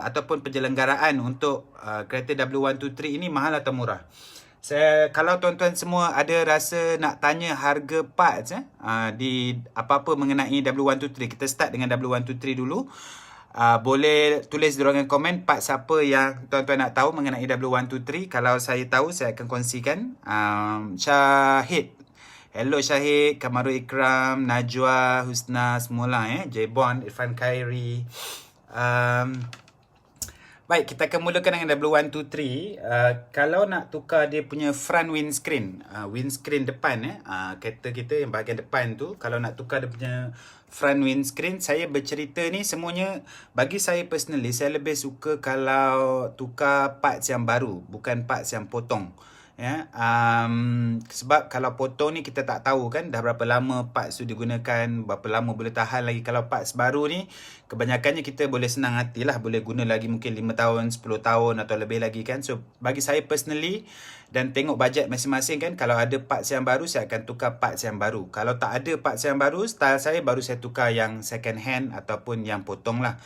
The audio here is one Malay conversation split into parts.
ataupun penyelenggaraan untuk kereta W123 ini mahal atau murah? Kalau tuan-tuan semua ada rasa nak tanya harga parts di apa-apa mengenai W123, kita start dengan W123 dulu. Boleh tulis di ruangan komen parts apa yang tuan-tuan nak tahu mengenai W123. Kalau saya tahu, saya akan kongsikan. Syahid, hello Syahid, Kamarul Ikram, Najwa, Husna, semualah Jebon, Irfan Khairi. Baik, kita akan mulakan dengan W123. Kalau nak tukar dia punya front windscreen, windscreen depan kereta kita yang bahagian depan tu, kalau nak tukar dia punya front windscreen, saya bercerita ni semuanya, bagi saya personally, saya lebih suka kalau tukar parts yang baru, bukan parts yang potong. Sebab kalau potong ni kita tak tahu kan dah berapa lama parts tu digunakan, berapa lama boleh tahan lagi. Kalau parts baru ni kebanyakannya kita boleh senang hati lah, boleh guna lagi mungkin 5 tahun, 10 tahun atau lebih lagi kan. So bagi saya personally, dan tengok bajet masing-masing kan, kalau ada parts yang baru saya akan tukar parts yang baru. Kalau tak ada parts yang baru, style saya baru saya tukar yang second hand ataupun yang potong lah.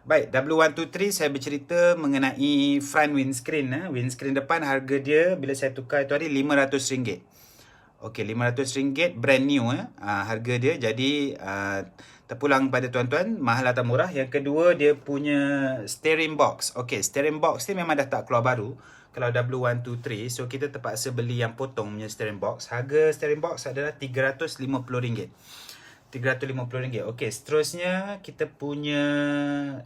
Baik, W123 saya bercerita mengenai front windscreen. Windscreen depan harga dia bila saya tukar itu hari RM500. Okey, RM500 brand new harga dia. Jadi terpulang pada tuan-tuan, mahal atau murah. Yang kedua, dia punya steering box. Okey, steering box ni memang dah tak keluar baru kalau W123. So kita terpaksa beli yang potong punya steering box. Harga steering box adalah RM350. RM350. Okey, seterusnya kita punya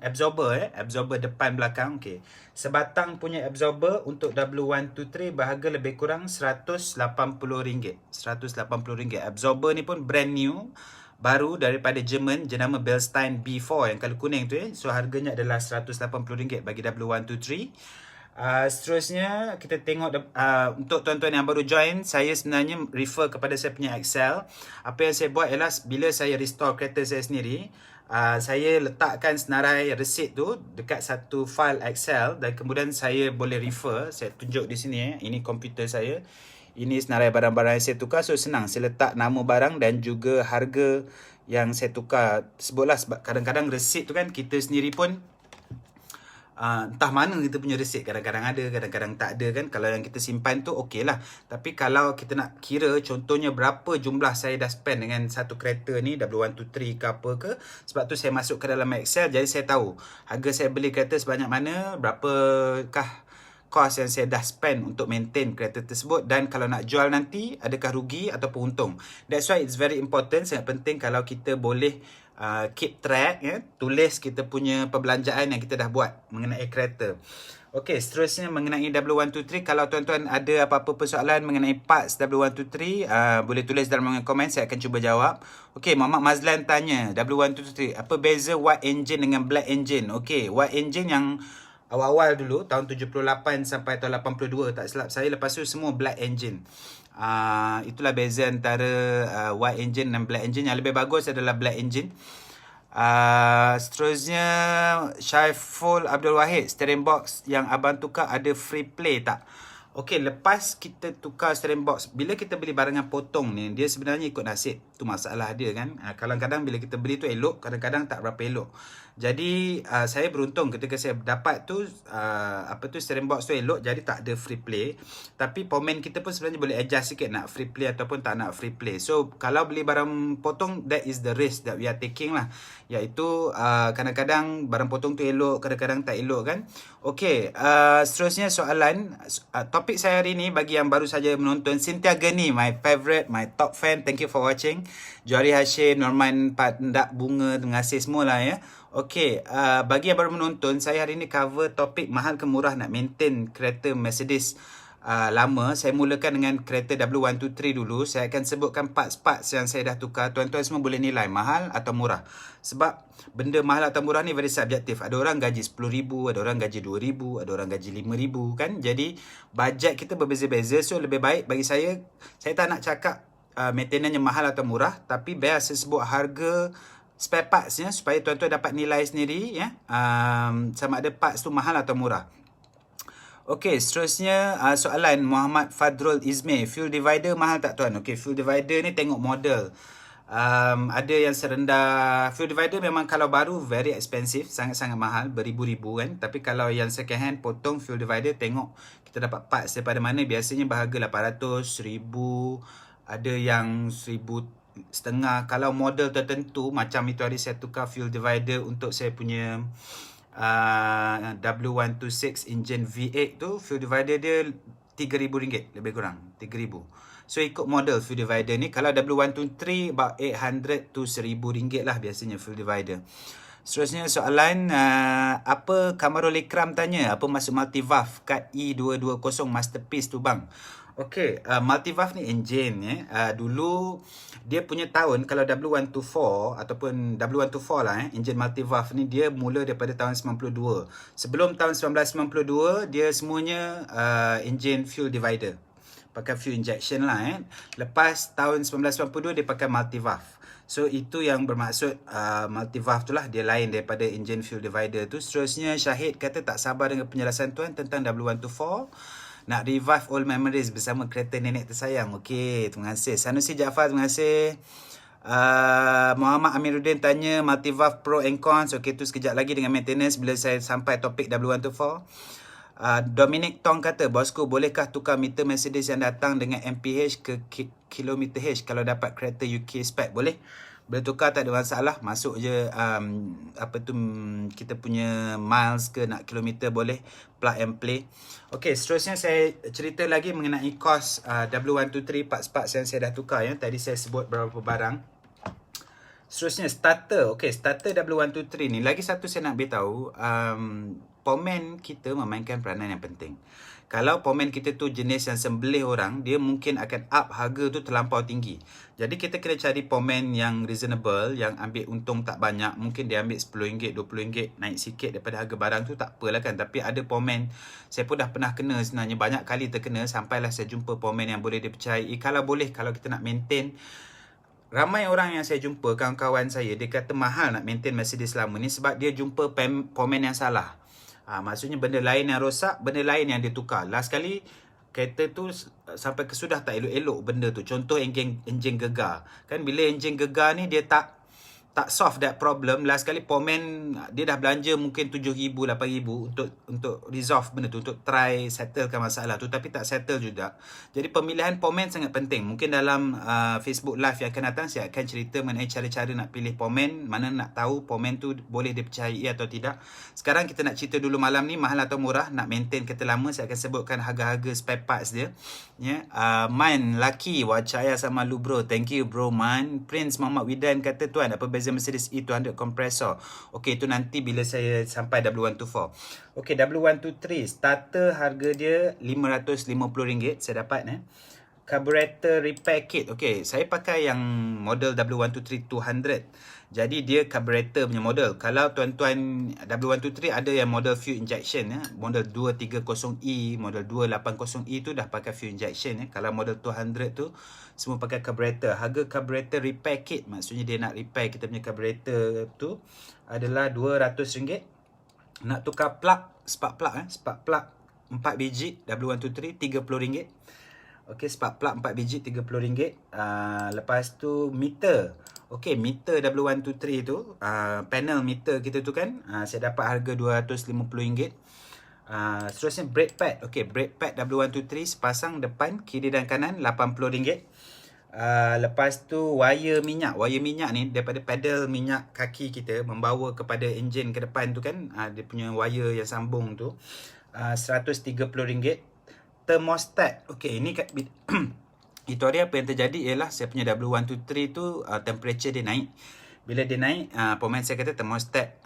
absorber absorber depan belakang. Okey, sebatang punya absorber untuk W123 berharga lebih kurang RM180. RM180. Absorber ni pun brand new, baru daripada Jerman, jenama Bilstein B4 yang kalau kuning tu So harganya adalah RM180 bagi W123. Seterusnya kita tengok untuk tuan-tuan yang baru join, saya sebenarnya refer kepada saya punya Excel. Apa yang saya buat ialah bila saya restore kereta saya sendiri, saya letakkan senarai resit tu dekat satu file Excel dan kemudian saya boleh refer. Saya tunjuk di sini ini komputer saya. Ini senarai barang-barang yang saya tukar. So senang, saya letak nama barang dan juga harga yang saya tukar. Sebutlah sebab kadang-kadang resit tu kan kita sendiri pun entah mana kita punya resit, kadang-kadang ada, kadang-kadang tak ada kan. Kalau yang kita simpan tu okey lah. Tapi kalau kita nak kira contohnya berapa jumlah saya dah spend dengan satu kereta ni, W123 ke apa ke, sebab tu saya masuk ke dalam Excel. Jadi saya tahu harga saya beli kereta sebanyak mana, berapakah kos yang saya dah spend untuk maintain kereta tersebut, dan kalau nak jual nanti adakah rugi ataupun untung. That's why it's very important, sangat penting kalau kita boleh keep track, tulis kita punya perbelanjaan yang kita dah buat mengenai kereta. Okey, seterusnya mengenai W123, kalau tuan-tuan ada apa-apa persoalan mengenai parts W123, boleh tulis dalam komen, saya akan cuba jawab. Okey, Muhammad Mazlan tanya, W123, apa beza white engine dengan black engine? Okey, white engine yang awal-awal dulu, tahun 78 sampai tahun 82, tak silap saya, lepas tu semua black engine. Itulah beza antara white engine dan black engine. Yang lebih bagus adalah black engine. Seterusnya Syaiful Abdul Wahid, steering box yang abang tukar ada free play tak? Okey, lepas kita tukar steering box, bila kita beli barang yang potong ni, dia sebenarnya ikut nasib. Tu masalah dia kan. Kadang-kadang bila kita beli tu elok, kadang-kadang tak berapa elok. Jadi saya beruntung ketika saya dapat tu steering box tu elok, jadi tak ada free play. Tapi pemain kita pun sebenarnya boleh adjust sikit nak free play ataupun tak nak free play. So kalau beli barang potong, that is the risk that we are taking lah. Iaitu kadang-kadang barang potong tu elok, kadang-kadang tak elok kan. Okey, seterusnya soalan topik saya hari ni bagi yang baru saja menonton, Cynthia Geni, my favorite, my top fan, thank you for watching. Johari Hashim, Norman Pandak Bunga, terima kasih semualah ya. Okey, bagi yang baru menonton, saya hari ni cover topik mahal ke murah nak maintain kereta Mercedes lama. Saya mulakan dengan kereta W123 dulu. Saya akan sebutkan parts-parts yang saya dah tukar. Tuan-tuan semua boleh nilai mahal atau murah. Sebab benda mahal atau murah ni very subjektif. Ada orang gaji RM10,000, ada orang gaji RM2,000, ada orang gaji RM5,000 kan. Jadi bajet kita berbeza-beza. So lebih baik bagi saya tak nak cakap maintenance mahal atau murah, tapi biar saya sebut harga spare parts supaya tuan-tuan dapat nilai sendiri sama ada parts tu mahal atau murah. Okey, seterusnya soalan Muhammad Fadrul Izmir, fuel divider mahal tak tuan? Okey, fuel divider ni tengok model. Ada yang serendah. Fuel divider memang kalau baru very expensive, sangat-sangat mahal, beribu-ribu kan. Tapi kalau yang second hand potong fuel divider, tengok kita dapat parts daripada mana. Biasanya berharga 800, 1000, ada yang 1,500. Kalau model tertentu macam itu, hari saya tukar fuel divider untuk saya punya W126 engine V8 tu, fuel divider dia RM3,000 lebih kurang, 3,000. So ikut model fuel divider ni. Kalau W123 about 800 to RM1,000 lah biasanya fuel divider. Seterusnya soalan, apa Kamarul Ikram tanya, apa maksud multivalve kat E220 masterpiece tu bang? Okey, multivalve ni engine dulu dia punya tahun, kalau W124 ataupun W124 lah engine multivalve ni dia mula daripada tahun 92. Sebelum tahun 1992 dia semuanya engine fuel divider, pakai fuel injection lah Lepas tahun 1992 dia pakai multivalve. So itu yang bermaksud multivalve tu lah, dia lain daripada engine fuel divider tu. Seterusnya Syahid kata tak sabar dengan penjelasan tuan tentang W124. Nak revive old memories bersama kereta nenek tersayang. Okey, terima kasih. Sanusi Jaafar, terima kasih. Muhammad Amiruddin tanya multivalve pro and cons. Okey, tu sekejap lagi dengan maintenance bila saya sampai topik W124. Dominic Tong kata, bosku bolehkah tukar meter Mercedes yang datang dengan MPH ke kilometer H kalau dapat kereta UK spec? Boleh. Boleh tukar, tak ada masalah. Masuk je kita punya miles ke nak kilometer, boleh plug and play. Okey, seterusnya saya cerita lagi mengenai kos W123 parts-parts yang saya dah tukar Tadi saya sebut beberapa barang. Seterusnya starter. Okey, starter W123 ni lagi satu saya nak beritahu, pomen kita memainkan peranan yang penting. Kalau pomen kita tu jenis yang sembelih orang, dia mungkin akan up harga tu terlampau tinggi. Jadi kita kena cari pomen yang reasonable, yang ambil untung tak banyak. Mungkin dia ambil RM10, RM20, naik sikit daripada harga barang tu, tak apalah kan. Tapi ada pomen, saya pun dah pernah kena sebenarnya, banyak kali terkena, sampailah saya jumpa pomen yang boleh dipercayai. Kalau boleh, kalau kita nak maintain, ramai orang yang saya jumpa, kawan-kawan saya, dia kata mahal nak maintain Mercedes lama ni sebab dia jumpa pomen yang salah. Maksudnya benda lain yang rosak, benda lain yang dia tukar. Last kali kereta tu sampai kesudah tak elok-elok benda tu. Contoh enjin gegar. Kan bila enjin gegar ni dia tak solve that problem. Last kali pomen dia dah belanja mungkin RM7,000, RM8,000 untuk resolve benda tu, untuk try settlekan masalah tu, tapi tak settle juga. Jadi pemilihan pomen sangat penting. Mungkin dalam Facebook Live yang akan datang saya akan cerita mengenai cara-cara nak pilih pomen, mana nak tahu pomen tu boleh dipercayai atau tidak. Sekarang kita nak cerita dulu malam ni mahal atau murah nak maintain kereta lama. Saya akan sebutkan harga-harga spare parts dia. Man, Lucky, wacaya sama lu bro. Thank you bro Man. Prince Muhammad Widan kata, tuan apa beza Mercedes E200 compressor? Okey, itu nanti bila saya sampai W124. Okey, W123 starter harga dia RM550 saya dapat Carburetor repair kit. Okey, saya pakai yang model W123 200. Jadi dia carburetor punya model. Kalau tuan-tuan W123 ada yang model fuel injection model 230E, model 280E tu dah pakai fuel injection Kalau model 200 tu semua pakai carburetor. Harga carburetor repair kit, maksudnya dia nak repair kita punya carburetor tu, adalah RM200. Nak tukar plug, spark plug spark plug 4 biji W123 RM30. Okey, spark plug 4 biji RM30. Lepas tu meter. Okey, meter W123 tu, panel meter kita tu kan, saya dapat harga RM250. Seterusnya brake pad. Okey, brake pad W123 sepasang depan, kiri dan kanan RM80. Lepas tu wire minyak. Wire minyak ni daripada pedal minyak kaki kita membawa kepada enjin ke depan tu kan, dia punya wire yang sambung tu, RM130. Thermostat. Okey, ini itu hari apa yang terjadi ialah saya punya W123 tu temperature dia naik. Bila dia naik, pemain saya kata thermostat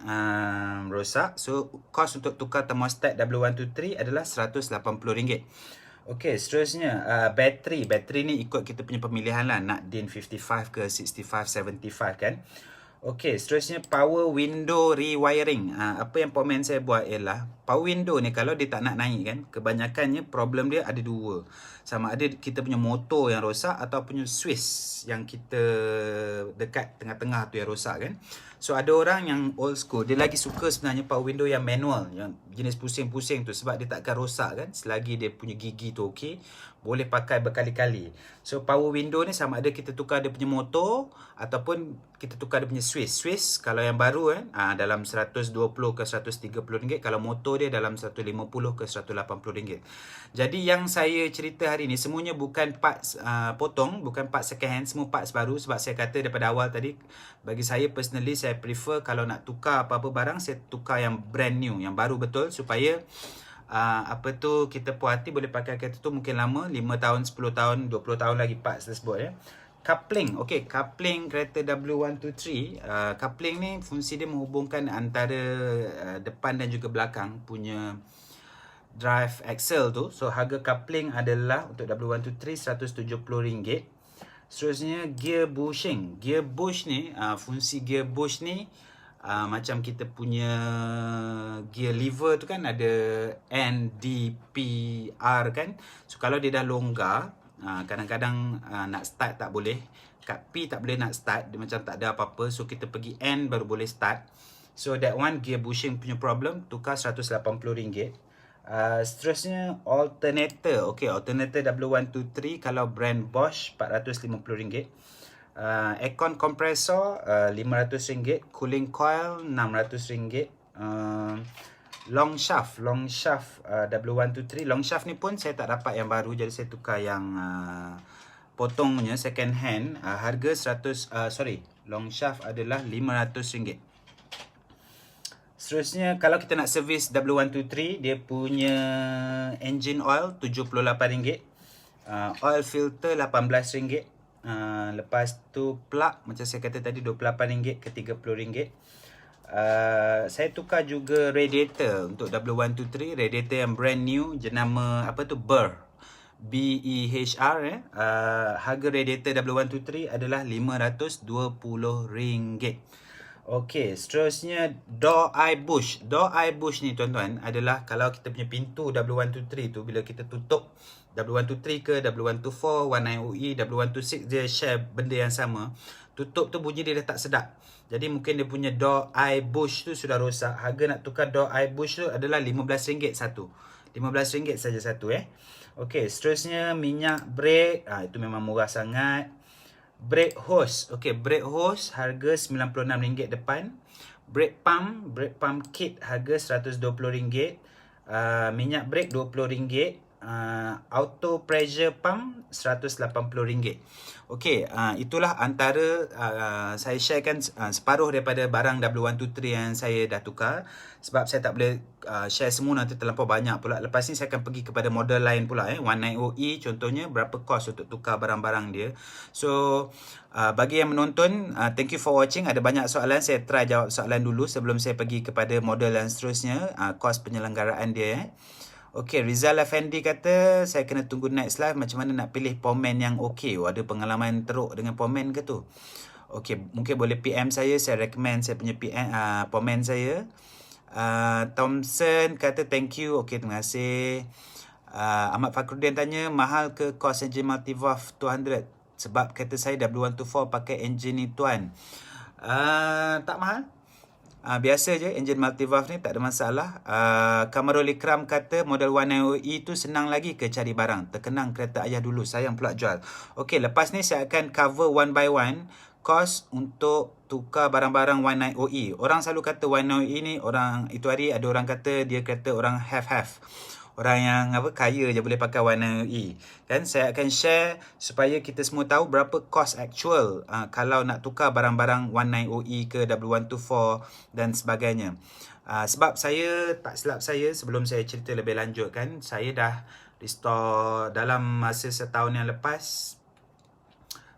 rosak. So kos untuk tukar thermostat W123 adalah RM180. Okey, seterusnya bateri. Bateri ni ikut kita punya pemilihan lah, nak DIN 55 ke 65, 75 kan. Okey, seterusnya power window rewiring. Apa yang pemain saya buat ialah, power window ni kalau dia tak nak naik kan, kebanyakannya problem dia ada dua. Sama ada kita punya motor yang rosak atau punya Swiss yang kita dekat tengah-tengah tu yang rosak kan. So ada orang yang old school, dia lagi suka sebenarnya power window yang manual, yang jenis pusing-pusing tu, sebab dia takkan rosak kan, selagi dia punya gigi tu okey, boleh pakai berkali-kali. So power window ni sama ada kita tukar dia punya motor ataupun kita tukar dia punya Swiss kalau yang baru kan, dalam 120 ke 130 ringgit, kalau motor dia dalam 150 ke 180 ringgit. Jadi yang saya cerita hari ni semuanya bukan parts potong, bukan parts second hand, semua parts baru. Sebab saya kata daripada awal tadi, bagi saya personally, saya prefer kalau nak tukar apa-apa barang, saya tukar yang brand new, yang baru betul, supaya kita puas hati boleh pakai kereta tu mungkin lama, 5 tahun, 10 tahun, 20 tahun lagi parts tersebut ya. Coupling, okey, coupling kereta W123, coupling ni fungsi dia menghubungkan antara depan dan juga belakang punya drive axle tu. So harga coupling adalah untuk W123 RM170. Seterusnya gear bushing. Gear bush ni, fungsi gear bush ni macam kita punya gear lever tu kan ada N, D, P, R kan. So kalau dia dah longgar, kadang-kadang nak start tak boleh. Kat P tak boleh nak start, dia macam tak ada apa-apa. So kita pergi N baru boleh start. So that one gear bushing punya problem, tukar RM180. Seterusnya alternator. Okay, alternator W123 kalau brand Bosch RM450. Aircon compressor RM500. Cooling coil RM600. Long shaft W123. Long shaft ni pun saya tak dapat yang baru, jadi saya tukar yang potong punya second hand. Harga long shaft adalah RM500. Seterusnya kalau kita nak servis W123, dia punya engine oil RM78. Oil filter RM18. Lepas tu plug macam saya kata tadi RM28 ke RM30. Saya tukar juga radiator untuk W123, radiator yang brand new, jenama Behr, BEHR. Harga radiator W123 adalah RM520. Okey, seterusnya door eye bush. Door eye bush ni tuan-tuan adalah kalau kita punya pintu W123 tu, bila kita tutup W123 ke W124, 19OE, W126, dia share benda yang sama. Tutup tu bunyi dia dah tak sedap. Jadi mungkin dia punya door eye bush tu sudah rosak. Harga nak tukar door eye bush tu adalah RM15 satu. RM15 saja satu Okey, seterusnya minyak brake. Itu memang murah sangat. Brake hose. Okey, brake hose harga RM96 depan. Brake pump kit harga RM120. Minyak brake RM20. Auto pressure pump RM180. Okey, itulah antara saya sharekan separuh daripada barang W123 yang saya dah tukar. Sebab saya tak boleh share semua, nanti terlampau banyak pula. Lepas ni saya akan pergi kepada model lain pula 19OE contohnya, berapa kos untuk tukar barang-barang dia. So bagi yang menonton, thank you for watching. Ada banyak soalan, saya try jawab soalan dulu sebelum saya pergi kepada model yang seterusnya, kos penyelenggaraan dia. Okey, Rizal Effendi kata, saya kena tunggu next live, macam mana nak pilih pomen yang okey. Ada pengalaman teruk dengan pomen ke tu? Okey, mungkin boleh PM saya recommend saya punya pomen saya. Thompson kata thank you. Okey, terima kasih. Ahmad Fakruddin tanya, mahal ke kos engine multivalve 200? Sebab kereta saya W124 pakai engine ni tuan. Tak mahal. Biasa je engine multivalve ni, tak ada masalah. Kamarul Ikram kata model 19OE tu senang lagi ke cari barang? Terkenang kereta ayah dulu, sayang pula jual. Okey, lepas ni saya akan cover one by one kos untuk tukar barang-barang 19OE. Orang selalu kata 19OE ni, orang itu hari ada orang kata dia kata orang have. Orang yang kaya je boleh pakai 19OE. Kan saya akan share supaya kita semua tahu berapa kos actual kalau nak tukar barang-barang 19OE ke W124 dan sebagainya. Sebab saya, tak silap saya, sebelum saya cerita lebih lanjut kan, saya dah restore dalam masa setahun yang lepas.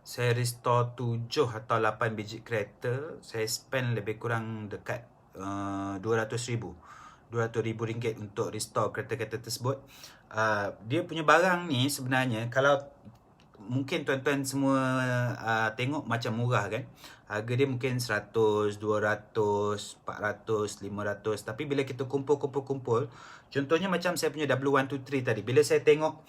Saya restore 7 atau 8 biji kereta. Saya spend lebih kurang dekat RM200,000 untuk restore kereta-kereta tersebut. Dia punya barang ni sebenarnya, kalau mungkin tuan-tuan semua tengok macam murah kan. Harga dia mungkin 100, 200, 400, 500. Tapi bila kita kumpul, contohnya macam saya punya W123 tadi, bila saya tengok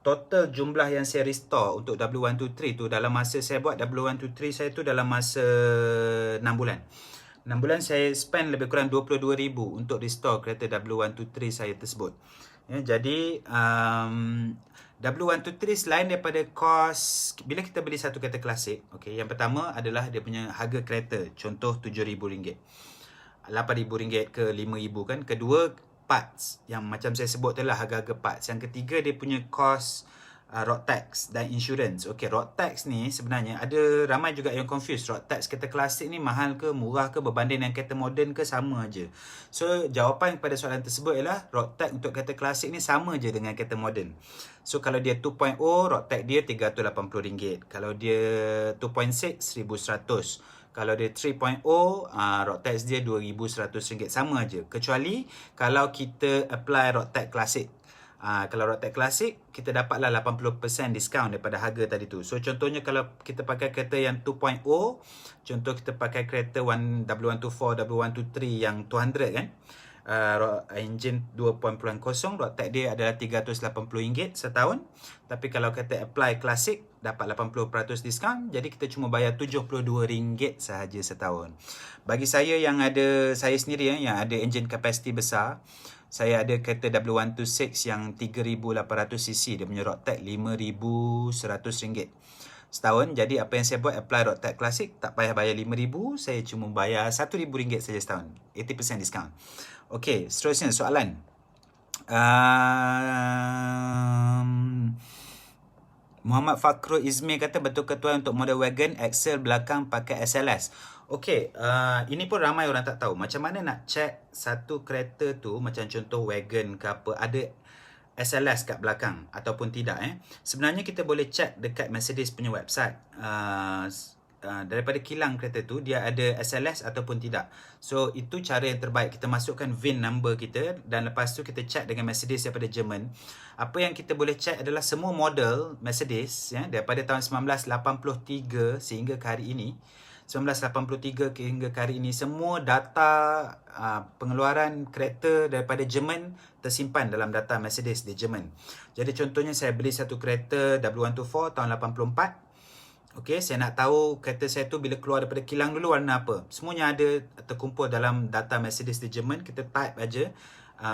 total jumlah yang saya restore untuk W123 tu, dalam masa saya buat W123 saya tu dalam masa 6 bulan. 6 bulan saya spend lebih kurang 22,000 untuk restore kereta W123 saya tersebut. Ya, jadi W123 selain daripada kos, bila kita beli satu kereta klasik, okay, yang pertama adalah dia punya harga kereta, contoh RM7,000, RM8,000 ke RM5,000 kan. Kedua, parts yang macam saya sebut tu lah harga-harga parts. Yang ketiga, dia punya kos road tax dan insurance. Okay, road tax ni sebenarnya ada ramai juga yang confused. Road tax kereta klasik ni mahal ke, murah ke, berbanding dengan kereta moden ke, sama aja. So, jawapan kepada soalan tersebut ialah road tax untuk kereta klasik ni sama je dengan kereta moden. So, kalau dia 2.0, road tax dia RM380. Kalau dia 2.6, RM1,100. Kalau dia 3.0, road tax dia RM2,100. Sama aja. Kecuali kalau kita apply road tax klasik. Kalau road tax klasik, kita dapatlah 80% diskaun daripada harga tadi tu. So, contohnya kalau kita pakai kereta yang 2.0, contoh kita pakai kereta W124, W123 yang 200 kan, engine 2.0, road tax dia adalah RM380 setahun. Tapi kalau kita apply klasik, dapat 80% diskaun. Jadi kita cuma bayar RM72 sahaja setahun. Bagi saya yang ada, saya sendiri yang ada engine capacity besar, saya ada kereta W126 yang 3,800cc. Dia punya road tax RM5,100 setahun. Jadi apa yang saya buat, apply road tax klasik, tak payah bayar RM5,000, saya cuma bayar RM1,000 saja setahun. 80% diskaun. Okey, seterusnya soalan. Muhammad Fakrul Izmir kata, betul ke tuan untuk model wagon axle belakang pakai SLS? Okey, ini pun ramai orang tak tahu. Macam mana nak check satu kereta tu, macam contoh wagon ke apa, ada SLS kat belakang ataupun tidak. Sebenarnya kita boleh check dekat Mercedes punya website. Daripada kilang kereta tu, dia ada SLS ataupun tidak. So, itu cara yang terbaik. Kita masukkan VIN number kita dan lepas tu kita check dengan Mercedes daripada Jerman. Apa yang kita boleh check adalah semua model Mercedes daripada tahun 1983 sehingga ke hari ini. 1983 hingga ke hari ini, semua data pengeluaran kereta daripada Jerman tersimpan dalam data Mercedes di Jerman. Jadi contohnya saya beli satu kereta W124 tahun 84. Okey, saya nak tahu kereta saya tu bila keluar daripada kilang dulu warna apa. Semuanya ada terkumpul dalam data Mercedes di Jerman. Kita type aja,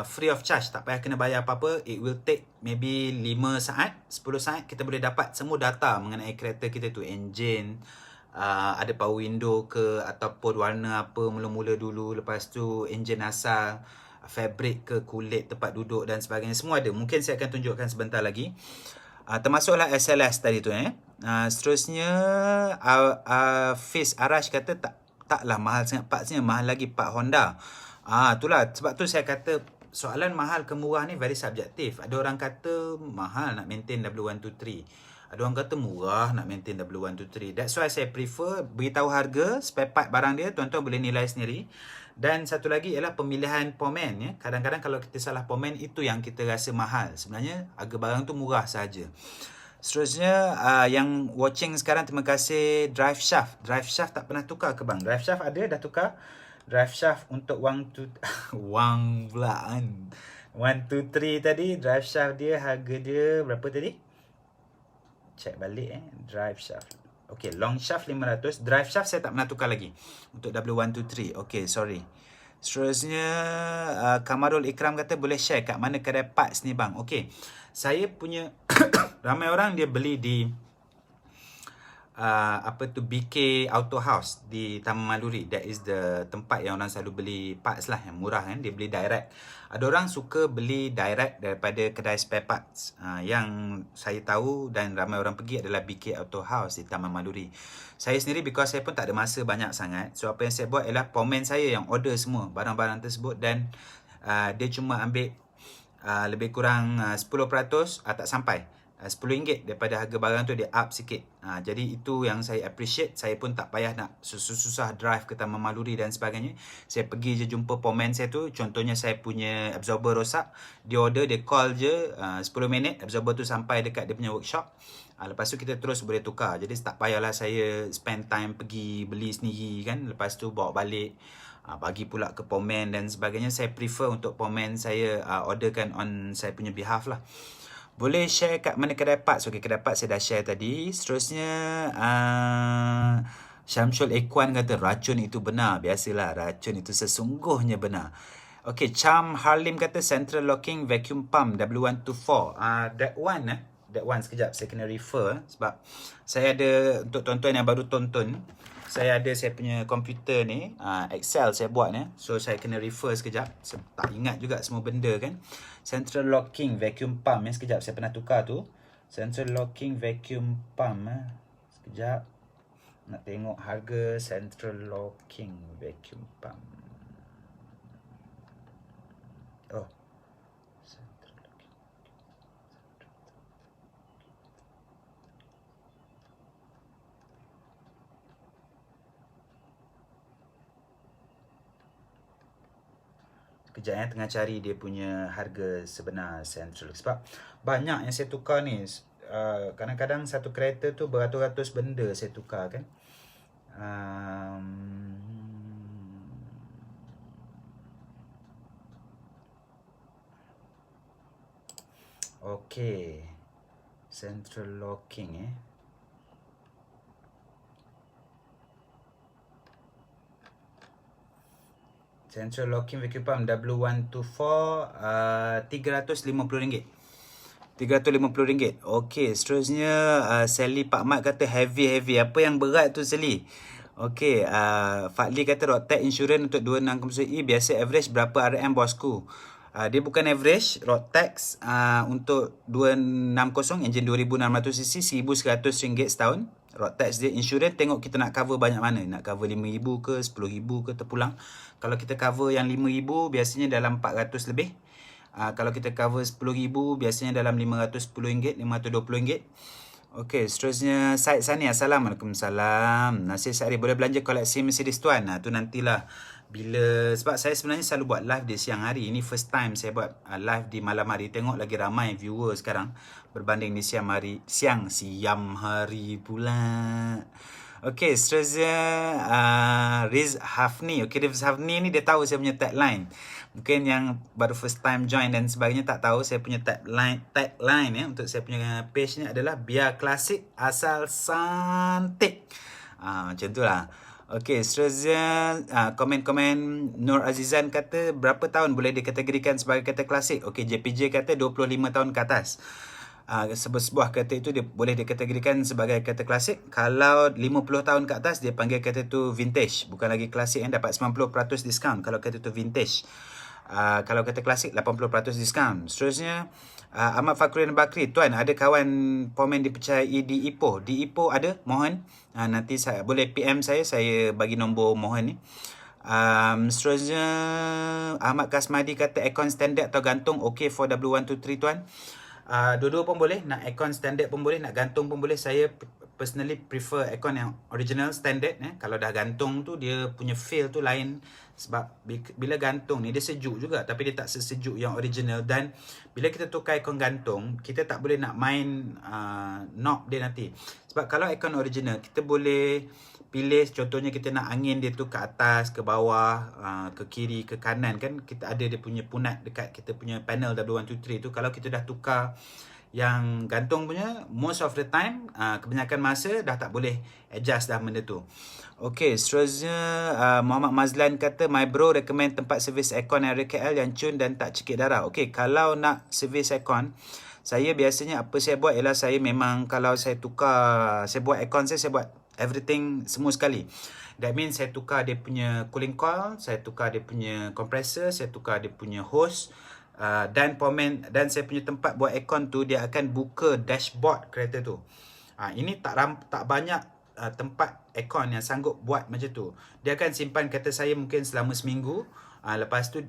free of charge, tak payah kena bayar apa-apa. It will take maybe 5 saat, 10 saat, kita boleh dapat semua data mengenai kereta kita tu, engine, ada power window ke ataupun warna apa mula-mula dulu, lepas tu engine asal, fabric ke, kulit tempat duduk dan sebagainya, semua ada. Mungkin saya akan tunjukkan sebentar lagi. Termasuklah SLS tadi tu. Seterusnya Fiz Arash kata taklah mahal sangat partsnya, mahal lagi part Honda. Itulah sebab tu saya kata soalan mahal ke murah ni very subjektif. Ada orang kata mahal nak maintain W123. Ada orang kata murah nak maintain W123. That's why saya prefer beritahu harga, spare part barang dia, tuan-tuan boleh nilai sendiri. Dan satu lagi ialah pemilihan pomen. Kadang-kadang kalau kita salah pomen, itu yang kita rasa mahal. Sebenarnya harga barang tu murah saja. Seterusnya, yang watching sekarang, terima kasih. Drive shaft. Drive shaft tak pernah tukar ke bang? Drive shaft ada, dah tukar. Drive shaft untuk Wang 123 tadi, drive shaft dia, harga dia berapa tadi? Check balik drive shaft. Okey, long shaft 500. Drive shaft saya tak pernah tukar lagi untuk W123. Okey, sorry. Seterusnya Kamarul Ikram kata, boleh share kat mana kedai parts ni bang? Okey, saya punya ramai orang dia beli di BK Auto House di Taman Maluri. That is the tempat yang orang selalu beli parts lah, yang murah Dia beli direct. Ada orang suka beli direct daripada kedai spare parts. Yang saya tahu dan ramai orang pergi adalah BK Auto House di Taman Maluri. Saya sendiri, because saya pun tak ada masa banyak sangat, so apa yang saya buat ialah pomen saya yang order semua barang-barang tersebut, dan dia cuma ambil lebih kurang 10%, tak sampai RM10 daripada harga barang tu, dia up sikit. Jadi itu yang saya appreciate. Saya pun tak payah nak susah-susah drive ke Taman Maluri dan sebagainya. Saya pergi je jumpa pomen saya tu. Contohnya saya punya absorber rosak, dia order, dia call je 10 minit, absorber tu sampai dekat dia punya workshop. Lepas tu kita terus boleh tukar. Jadi tak payahlah saya spend time pergi beli sendiri kan, lepas tu bawa balik, bagi pula ke pomen dan sebagainya. Saya prefer untuk pomen saya orderkan on saya punya behalf lah. Boleh share kat mana kedai parts? Okey, kedai parts saya dah share tadi. Seterusnya Syamsul Ekwan kata racun itu benar. Biasalah, racun itu sesungguhnya benar. Okay, Cham Harlim kata central locking vacuum pump W124. That one that one sekejap saya kena refer sebab saya ada, untuk tuan-tuan yang baru tonton, saya ada saya punya komputer ni, Excel saya buat ni. So saya kena refer sekejap. Saya tak ingat juga semua benda kan. Central locking vacuum pump sekejap saya pernah tukar tu. Central locking vacuum pump sekejap. Nak tengok harga central locking vacuum pump. Oh. Central locking. Sekejap tengah cari dia punya harga sebenar central. Sebab banyak yang saya tukar ni. Kadang-kadang satu kereta tu beratus-ratus benda saya tukar kan. Okay, central locking central locking vacuum pump W124 RM350. RM350. Okey, seterusnya Sally Pak Mat kata heavy. Apa yang berat tu Sally? Okey, Fadli kata Roadtech insurance untuk 260i biasa average berapa RM bosku? Dia bukan average. Roadtech untuk 260 enjin 2600cc RM1,100 setahun. Roadtech dia insurance, tengok kita nak cover banyak mana. Nak cover RM5,000 ke RM10,000 ke terpulang. Kalau kita cover yang RM5,000 biasanya dalam RM400 lebih. Kalau kita cover RM10,000 biasanya dalam RM510, RM520. Okey, seterusnya Said Sani. Assalamualaikum. Nasir Sari, boleh belanja koleksi Mercedes tuan? Tu nantilah bila, sebab saya sebenarnya selalu buat live di siang hari. Ini first time saya buat live di malam hari. Tengok lagi ramai viewer sekarang berbanding di siang hari pula. Okey, seterusnya Riz Hafni. Okey, Riz Hafni ni dia tahu saya punya tagline. Mungkin yang baru first time join dan sebagainya tak tahu, saya punya tagline untuk saya punya page ni adalah biar klasik asal santik. Macam tu lah. Okey, seterusnya komen-komen Nur Azizan kata berapa tahun boleh dikategorikan sebagai kereta klasik? Okey, JPJ kata 25 tahun ke atas. Sebuah kereta itu dia boleh dikategorikan sebagai kereta klasik. Kalau 50 tahun ke atas dia panggil kereta itu vintage. Bukan lagi klasik yang dapat 90% diskaun kalau kereta itu vintage. Kalau kereta klasik 80% diskaun. Seterusnya Ahmad Fakhruddin Bakri, tuan ada kawan pomen dipercayai di Ipoh. Di Ipoh ada, mohon nanti saya boleh PM saya bagi nombor mohon ni. Seterusnya Ahmad Kasmadi kata aircon standard atau gantung okay for W123 tuan. Dua-dua pun boleh, nak aircon standard pun boleh, nak gantung pun boleh. Saya personally prefer aircon yang original standard. Kalau dah gantung tu dia punya feel tu lain. Sebab bila gantung ni dia sejuk juga, tapi dia tak sesejuk yang original. Dan bila kita tukar aircon gantung, kita tak boleh nak main knob dia nanti. Sebab kalau aircon original, kita boleh pilih, contohnya kita nak angin dia tu ke atas, ke bawah, ke kiri, ke kanan kan. Kita ada dia punya punat dekat kita punya panel W123 tu. Kalau kita dah tukar yang gantung punya, most of the time, kebanyakan masa dah tak boleh adjust dah benda tu. Okay, seterusnya Muhammad Mazlan kata my bro recommend tempat servis aircon yang RKL yang cun dan tak cekik darah. Okay, kalau nak servis aircon, saya biasanya apa saya buat ialah saya memang kalau saya tukar, saya buat aircon saya buat everything semua sekali. That means saya tukar dia punya cooling coil, saya tukar dia punya compressor, saya tukar dia punya hose, dan pomen, dan saya punya tempat buat aircon tu dia akan buka dashboard kereta tu. Ini tak banyak tempat aircon yang sanggup buat macam tu. Dia akan simpan kereta saya mungkin selama seminggu. Lepas tu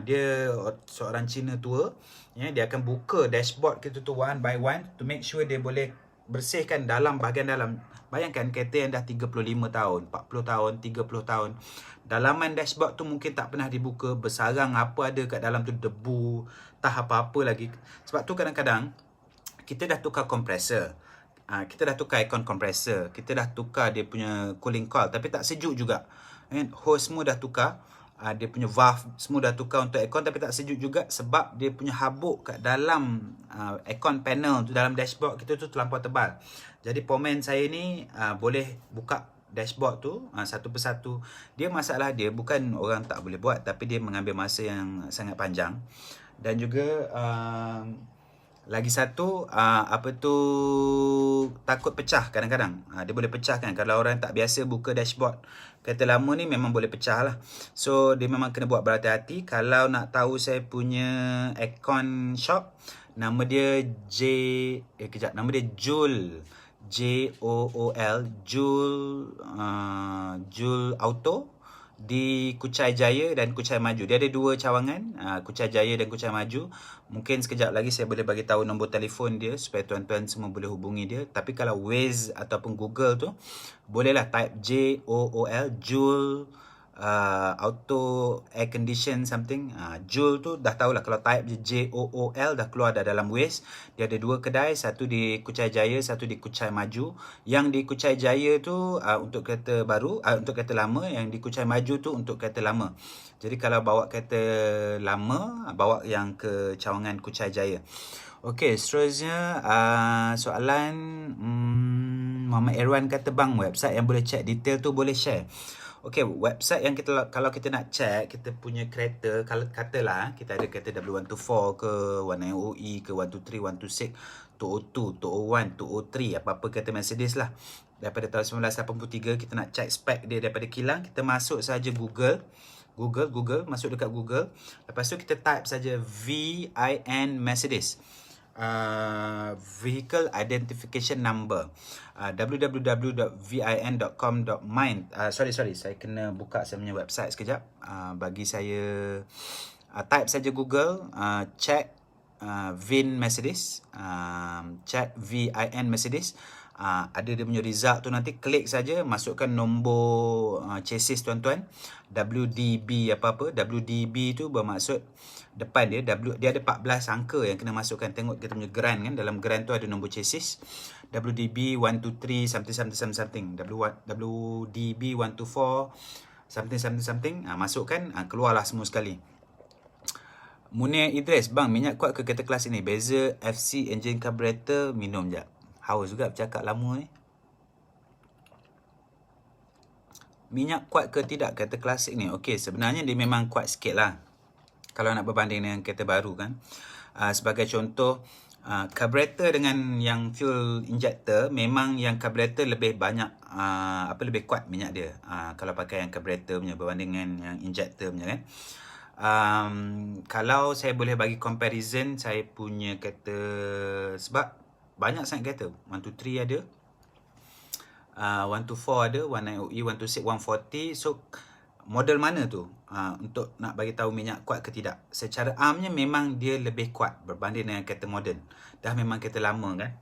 dia seorang Cina tua, dia akan buka dashboard kereta tu one by one to make sure dia boleh bersihkan dalam bahagian dalam. Bayangkan kereta yang dah 35 tahun, 40 tahun, 30 tahun. Dalaman dashboard tu mungkin tak pernah dibuka, bersarang apa ada kat dalam tu, debu, tak apa-apa lagi. Sebab tu kadang-kadang kita dah tukar kompresor, kita dah tukar aircon compressor, kita dah tukar dia punya cooling coil tapi tak sejuk juga. Hose semua dah tukar, dia punya valve semua dah tukar untuk aircon tapi tak sejuk juga sebab dia punya habuk kat dalam aircon panel tu, dalam dashboard kita tu terlampau tebal. Jadi pomen saya ni boleh buka dashboard tu satu persatu. Dia masalah dia bukan orang tak boleh buat, tapi dia mengambil masa yang sangat panjang. Dan juga lagi satu apa tu, takut pecah kadang-kadang. Dia boleh pecah kan. Kalau orang tak biasa buka dashboard kereta lama ni, memang boleh pecah lah. So dia memang kena buat berhati-hati. Kalau nak tahu saya punya aircon shop, nama dia nama dia Jool, Jool, Jool Auto di Kuchai Jaya dan Kuchai Maju. Dia ada dua cawangan, Kuchai Jaya dan Kuchai Maju. Mungkin sekejap lagi saya boleh bagi tahu nombor telefon dia supaya tuan-tuan semua boleh hubungi dia. Tapi kalau Waze ataupun Google tu, bolehlah type Jool, Jool Auto Air Condition something. Jool tu dah tahulah, kalau type Jool dah keluar dah dalam Waze. Dia ada dua kedai, satu di Kuchai Jaya, satu di Kuchai Maju. Yang di Kuchai Jaya tu untuk kereta baru, untuk kereta lama. Yang di Kuchai Maju tu untuk kereta lama. Jadi kalau bawa kereta lama, bawa yang ke cawangan Kuchai Jaya. Okey, seterusnya soalan Muhammad Irwan kata, bang, website yang boleh check detail tu boleh share. Okey, website yang kalau kita nak check kita punya kereta, kalau katalah kita ada kereta W124 ke 19OE ke 123, 126, 202, 201, 203, apa-apa kereta Mercedes lah. Daripada tahun 1983, kita nak check spek dia daripada kilang, kita masuk saja Google, masuk dekat Google. Lepas tu kita type saja VIN Mercedes. Vehicle Identification Number, www.vin.com.my. Sorry, saya kena buka saya punya website sekejap. Bagi saya type saja Google, check VIN Mercedes, check VIN Mercedes. Ada dia punya result tu, nanti klik saja, masukkan nombor chassis tuan-tuan, WDB apa-apa. WDB tu bermaksud depan dia, dia ada 14 angka yang kena masukkan. Tengok kita punya grand kan, dalam grand tu ada nombor chassis, WDB 123 something, WDB 124 something, masukkan, keluarlah semua sekali. Munir Idris, bang, minyak kuat ke kereta kelas ini? Beza FC engine carburetor, minum jap. Haus juga bercakap lama ni. Minyak kuat ke tidak kereta klasik ni? Okey, sebenarnya dia memang kuat sikit lah kalau nak berbanding dengan kereta baru kan. Sebagai contoh, carburetor dengan yang fuel injector, memang yang carburetor lebih banyak, lebih kuat minyak dia. Kalau pakai yang carburetor punya berbanding dengan yang injector punya kan. Kalau saya boleh bagi comparison, saya punya kereta, sebab banyak sangat kereta, 123 ada, 124 ada, 19OE, 126, 140. So model mana tu untuk nak bagi tahu minyak kuat ke tidak? Secara amnya memang dia lebih kuat berbanding dengan kereta moden. Dah memang kereta lama kan.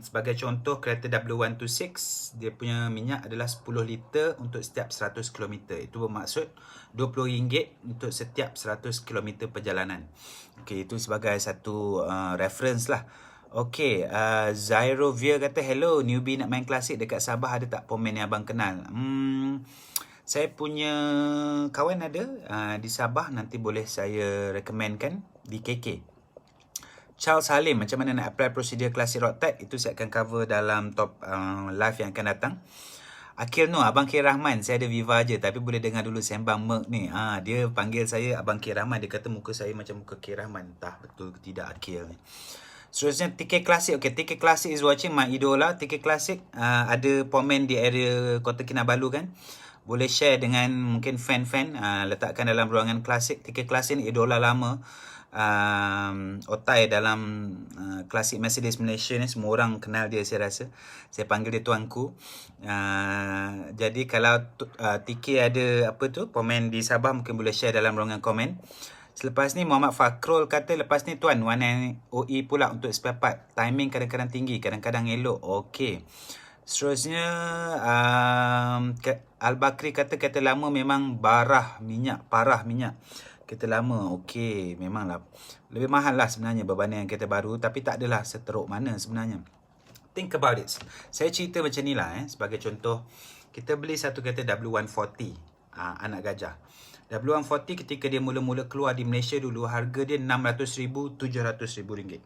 Sebagai contoh, kereta W126, dia punya minyak adalah 10 liter untuk setiap 100 km. Itu bermaksud RM20 untuk setiap 100 km perjalanan. Okey, itu sebagai satu reference lah. Okey, Zyrovia kata, hello, newbie nak main klasik dekat Sabah, ada tak pomen yang abang kenal? Saya punya kawan ada di Sabah, nanti boleh saya recommendkan di KK. Charles Halim, macam mana nak apply prosedur klasik road tag? Itu saya akan cover dalam top live yang akan datang. Akil Nur, Abang K. Rahman, saya ada Viva je, tapi boleh dengar dulu sembang Merc ni. Dia panggil saya Abang K. Rahman, dia kata muka saya macam muka K. Rahman. Entah betul ke tidak Akil ni. Seterusnya, TK Classic. Okay, TK Classic is watching my idola. TK Classic ada pomen di area Kota Kinabalu kan. Boleh share dengan mungkin fan-fan. Letakkan dalam ruangan Classic. TK Classic ni idola lama. Otai dalam Classic Mercedes Malaysia ni. Semua orang kenal dia, saya rasa. Saya panggil dia tuanku. Jadi kalau TK ada apa tu pomen di Sabah, mungkin boleh share dalam ruangan komen. Selepas ni Muhammad Fakrul kata, lepas ni tuan, 19OE pula untuk spare part. Timing kadang-kadang tinggi, kadang-kadang elok. Okey. Seterusnya, Al-Bakri kata kereta lama memang parah minyak. Kereta lama, okey, memanglah. Lebih mahal lah sebenarnya berbanding dengan kereta baru. Tapi tak adalah seteruk mana sebenarnya. Think about it. Saya cerita macam ni lah. Sebagai contoh, kita beli satu kereta W140. Anak gajah. W140 ketika dia mula-mula keluar di Malaysia dulu, harga dia RM600,000, RM700,000.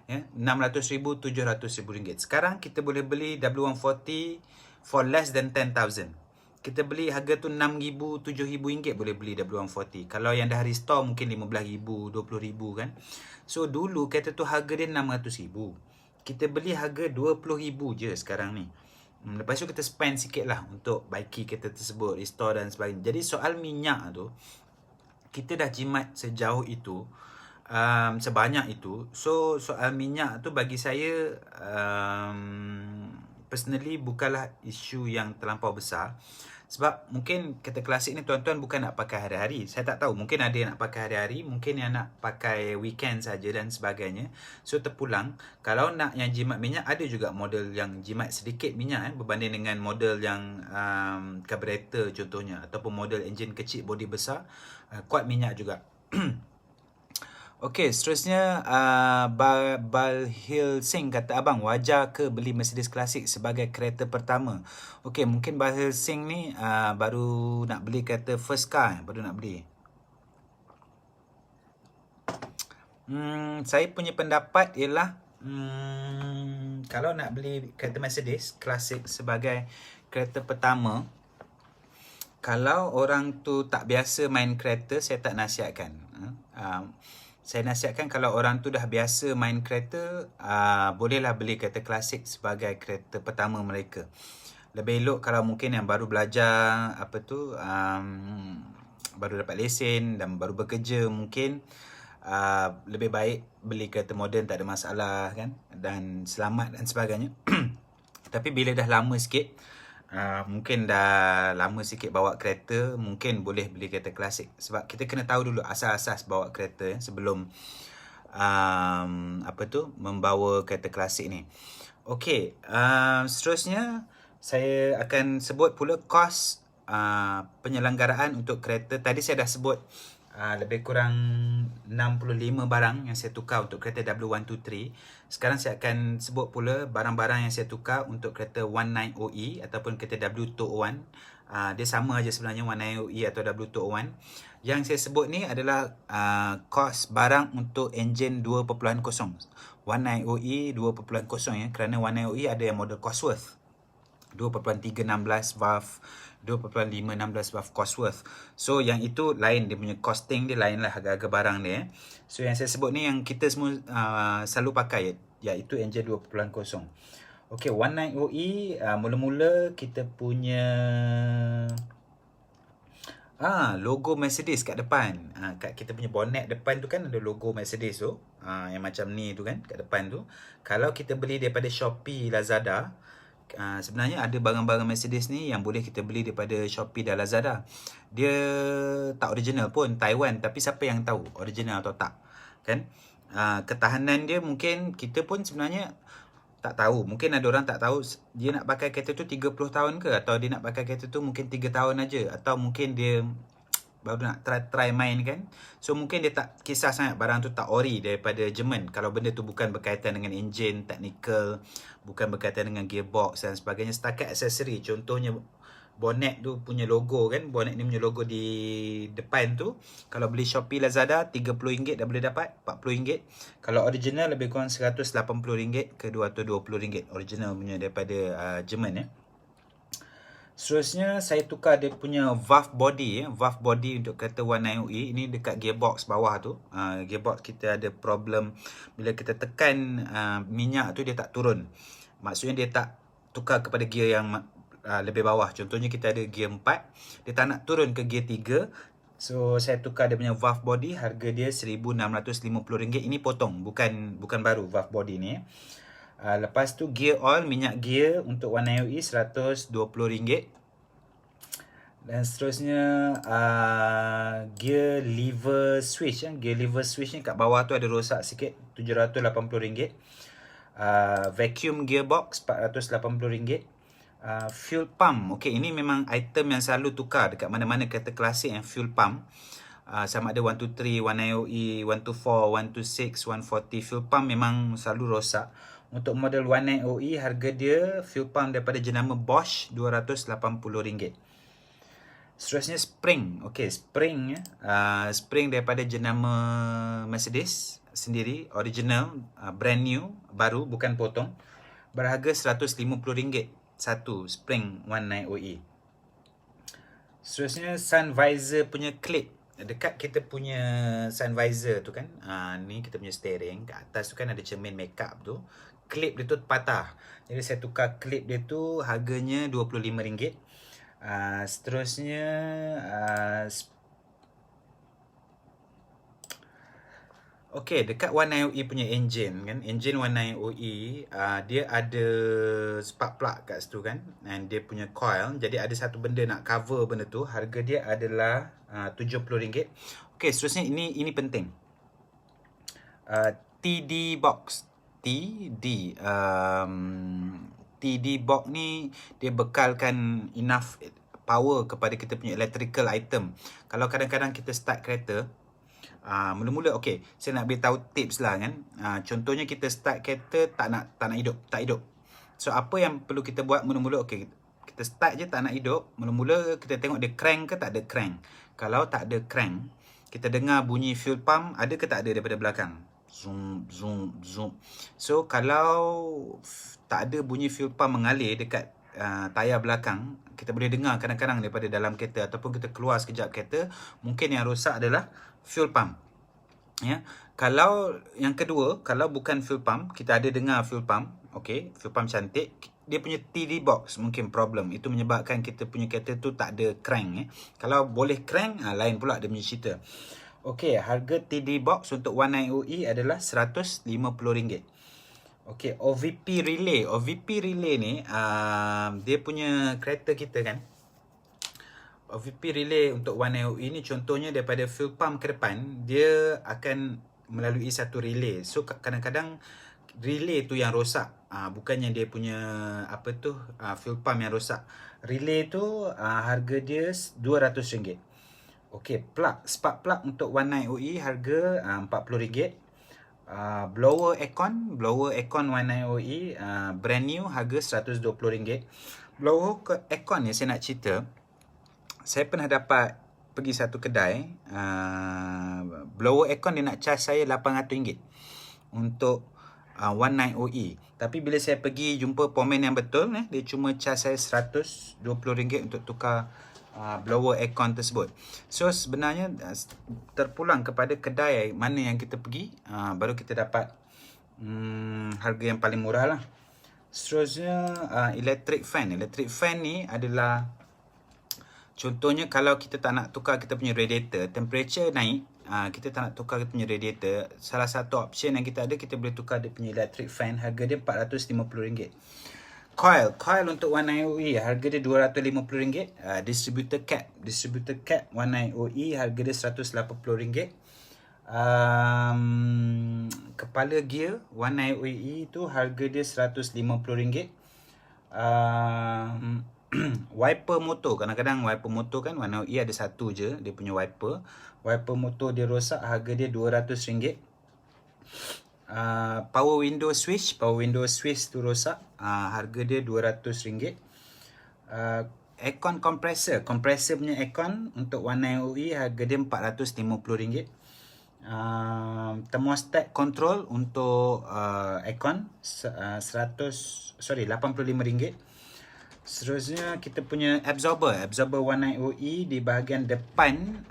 RM600,000, RM700,000. Sekarang kita boleh beli W140 for less than 10,000. Kita beli harga tu RM6,000, RM7,000 boleh beli W140. Kalau yang dah restore mungkin RM15,000, RM20,000 kan. So dulu kereta tu harga dia RM600,000. Kita beli harga RM20,000 je sekarang ni. Lepas tu kita spend sikit lah untuk baiki kereta tersebut, restore dan sebagainya. Jadi soal minyak tu, kita dah jimat sejauh itu, sebanyak itu. So soal minyak tu bagi saya personally bukanlah isu yang terlampau besar. Sebab mungkin kereta klasik ni tuan-tuan bukan nak pakai hari-hari. Saya tak tahu, mungkin ada yang nak pakai hari-hari, mungkin yang nak pakai weekend saja dan sebagainya. So terpulang, kalau nak yang jimat minyak, ada juga model yang jimat sedikit minyak berbanding dengan model yang carburetor contohnya, ataupun model enjin kecil, bodi besar, kuat minyak juga. Okey, seterusnya Balhil Singh kata, abang, wajar ke beli Mercedes klasik sebagai kereta pertama? Okey, mungkin Balhil Singh ni baru nak beli kereta first car, baru nak beli. Saya punya pendapat ialah kalau nak beli kereta Mercedes klasik sebagai kereta pertama, kalau orang tu tak biasa main kereta, saya tak nasihatkan. Saya nasihatkan kalau orang tu dah biasa main kereta, bolehlah beli kereta klasik sebagai kereta pertama mereka. Lebih elok kalau mungkin yang baru belajar, baru dapat lesen dan baru bekerja, mungkin lebih baik beli kereta moden, tak ada masalah kan, dan selamat dan sebagainya. Tapi bila dah lama sikit, mungkin dah lama sikit bawa kereta, mungkin boleh beli kereta klasik. Sebab kita kena tahu dulu asas-asas bawa kereta sebelum membawa kereta klasik ni. Okey, seterusnya saya akan sebut pula kos penyelenggaraan untuk kereta. Tadi saya dah sebut lebih kurang 65 barang yang saya tukar untuk kereta W123. Sekarang saya akan sebut pula barang-barang yang saya tukar untuk kereta 190E ataupun kereta W201. Dia sama aja sebenarnya 190E atau W201. Yang saya sebut ni adalah kos barang untuk enjin 2.0. 190E 2.0 ya, kerana 190E ada yang model Cosworth 2.316 valve, 2.516 valve Cosworth. So yang itu lain, dia punya costing dia lain lah, harga-harga barang dia. So yang saya sebut ni yang kita semua selalu pakai, iaitu enjin 2.0. Okey, 190E mula-mula kita punya logo Mercedes kat depan. Kat kita punya bonnet depan tu kan ada logo Mercedes tu. Yang macam ni tu kan kat depan tu. Kalau kita beli daripada Shopee, Lazada, sebenarnya ada barang-barang Mercedes ni yang boleh kita beli daripada Shopee dan Lazada. Dia tak original pun, Taiwan, tapi siapa yang tahu original atau tak kan. Ketahanan dia mungkin kita pun sebenarnya tak tahu. Mungkin ada orang tak tahu dia nak pakai kereta tu 30 tahun ke, atau dia nak pakai kereta tu mungkin 3 tahun aja, atau mungkin dia baru nak try main kan. So mungkin dia tak kisah sangat barang tu tak ori daripada Jerman, kalau benda tu bukan berkaitan dengan enjin, technical, bukan berkaitan dengan gearbox dan sebagainya. Setakat aksesori, contohnya bonnet tu punya logo kan, bonnet ni punya logo di depan tu, kalau beli Shopee, Lazada, RM30 dah boleh dapat, RM40. Kalau original lebih kurang RM180 ke RM220 original punya daripada Jerman ya. Seterusnya saya tukar dia punya valve body valve body untuk kereta 190E. Ini dekat gearbox bawah tu. Gearbox kita ada problem, bila kita tekan minyak tu dia tak turun. Maksudnya dia tak tukar kepada gear yang lebih bawah. Contohnya kita ada gear 4, dia tak nak turun ke gear 3. So saya tukar dia punya valve body, harga dia RM1,650. Ini potong, bukan baru valve body ni. Lepas tu gear oil, minyak gear untuk 190E RM120. Dan seterusnya gear lever switch. Gear lever switch ni kat bawah tu ada rosak sikit, RM780. Vacuum gearbox RM480. Fuel pump. Okey, ini memang item yang selalu tukar dekat mana-mana kereta klasik yang fuel pump. Sama ada 123, 190E, 124, 126, 140. Fuel pump memang selalu rosak. Untuk model 190E, harga dia fuel pump daripada jenama Bosch RM280. Seterusnya spring. Okey, spring spring daripada jenama Mercedes sendiri, original, brand new, baru, bukan potong, berharga RM150. satu spring warna OE. Seterusnya sun visor punya clip. Dekat kita punya sun visor tu kan, ni kita punya steering, kat atas tu kan ada cermin makeup tu. Clip dia tu patah. Jadi saya tukar clip dia tu, harganya RM25. Seterusnya okey, dekat 190e punya engine kan, engine 190e, dia ada spark plug kat situ kan, and dia punya coil. Jadi ada satu benda nak cover benda tu, harga dia adalah RM70. Okey, seterusnya ini penting. TD box. TD box ni dia bekalkan enough power kepada kita punya electrical item. Kalau kadang-kadang kita start kereta, mula-mula okey, saya nak beritahu tips lah kan. Contohnya kita start kereta tak nak hidup. So apa yang perlu kita buat mula-mula, okey, kita start je tak nak hidup, mula-mula kita tengok dia crank ke tak ada crank. Kalau tak ada crank, kita dengar bunyi fuel pump ada ke tak ada daripada belakang. Zoom zoom zoom. So kalau tak ada bunyi fuel pump mengalir dekat tayar belakang, kita boleh dengar kadang-kadang daripada dalam kereta, ataupun kita keluar sekejap kereta, mungkin yang rosak adalah fuel pump. Ya. Kalau yang kedua, kalau bukan fuel pump, kita ada dengar fuel pump, okey, fuel pump cantik, dia punya TD box mungkin problem. Itu menyebabkan kita punya kereta tu tak ada crank. Kalau boleh crank, lain pula dia punya cerita. Okey, harga TD box untuk 190e adalah RM150. Okey, OVP relay. OVP relay ni, dia punya kereta kita kan, OVP relay untuk 190e ni contohnya daripada fuel pump ke depan, dia akan melalui satu relay. So kadang-kadang relay tu yang rosak, bukannya dia punya fuel pump yang rosak. Relay tu harga dia RM200. Okey, spark plug untuk 190e harga RM40. Blower aircon 190e brand new harga RM120. Blower aircon ni saya nak cerita, saya pernah dapat pergi satu kedai, blower aircon dia nak charge saya RM800 untuk 190e. Tapi bila saya pergi jumpa pomen yang betul, dia cuma charge saya RM120 untuk tukar blower aircon tersebut. So sebenarnya terpulang kepada kedai mana yang kita pergi, baru kita dapat harga yang paling murah lah. Seterusnya electric fan. Electric fan ni adalah contohnya kalau kita tak nak tukar kita punya radiator, temperature naik, kita tak nak tukar kita punya radiator, salah satu option yang kita ada, kita boleh tukar dia punya electric fan, harga dia RM450. Coil untuk 190e harga dia RM250. Distributor cap 190e harga dia RM180. Kepala gear 190e tu harga dia RM150. Wiper motor, kadang-kadang wiper motor kan 190e ada satu je dia punya wiper. Wiper motor dia rosak, harga dia RM200. Power window switch tu rosak, harga dia RM200. Aircon compressor punya aircon untuk 190e harga dia RM450. Thermostat control untuk aircon RM85. Seterusnya kita punya absorber 190e di bahagian depan,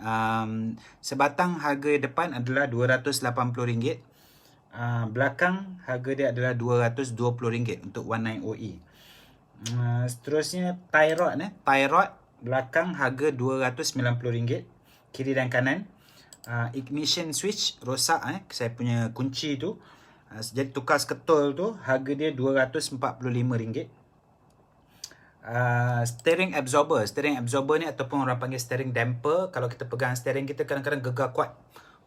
sebatang harga depan adalah RM280. Belakang harga dia adalah RM220 untuk 190e. Seterusnya tie rod belakang harga RM290, kiri dan kanan. Ignition switch rosak, saya punya kunci tu, jadi tukar seketol tu, harga dia RM245. Steering absorber ni ataupun orang panggil steering damper, kalau kita pegang steering kita kadang-kadang gegar kuat,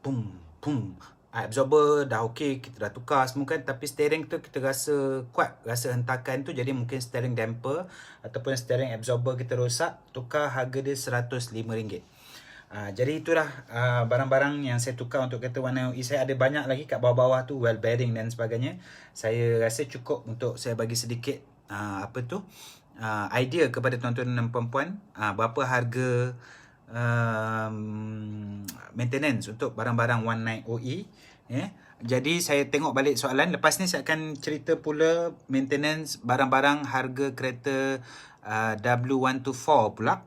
pum pum. Absorber dah okey, kita dah tukar semua kan, tapi steering tu kita rasa kuat, rasa hentakan tu, jadi mungkin steering damper ataupun steering absorber kita rosak, tukar harga dia RM105. Jadi itulah barang-barang yang saya tukar untuk kereta 190e. Saya ada banyak lagi kat bawah-bawah tu, wheel bearing dan sebagainya. Saya rasa cukup untuk saya bagi sedikit idea kepada tuan-tuan dan puan-puan berapa harga maintenance untuk barang-barang 19 OE. Jadi saya tengok balik soalan. Lepas ni saya akan cerita pula maintenance barang-barang harga kereta W124 pula.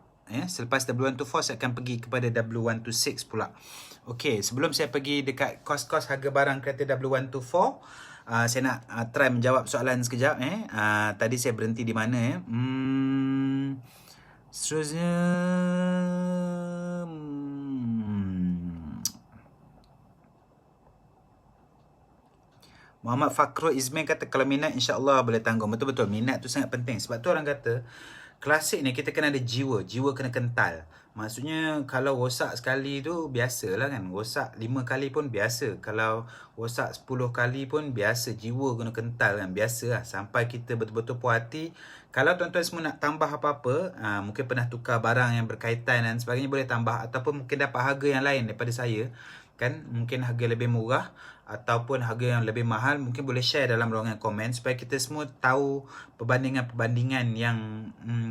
Selepas W124 saya akan pergi kepada W126 pula. Okey, sebelum saya pergi dekat kos-kos harga barang kereta W124, saya nak try menjawab soalan sekejap. Tadi saya berhenti di mana? Seterusnya Muhammad Fakhrul Izmin kata kalau minat insya-Allah boleh tanggung. Betul-betul minat tu sangat penting. Sebab tu orang kata klasik ni kita kena ada jiwa. Jiwa kena kental. Maksudnya kalau rosak sekali tu biasalah kan. Rosak 5 kali pun biasa. Kalau rosak 10 kali pun biasa. Jiwa kena kental kan. Biasalah. Sampai kita betul-betul puas hati. Kalau tuan-tuan semua nak tambah apa-apa, mungkin pernah tukar barang yang berkaitan dan sebagainya, boleh tambah. Ataupun mungkin dapat harga yang lain daripada saya. Kan mungkin harga lebih murah ataupun harga yang lebih mahal, mungkin boleh share dalam ruangan komen supaya kita semua tahu perbandingan-perbandingan yang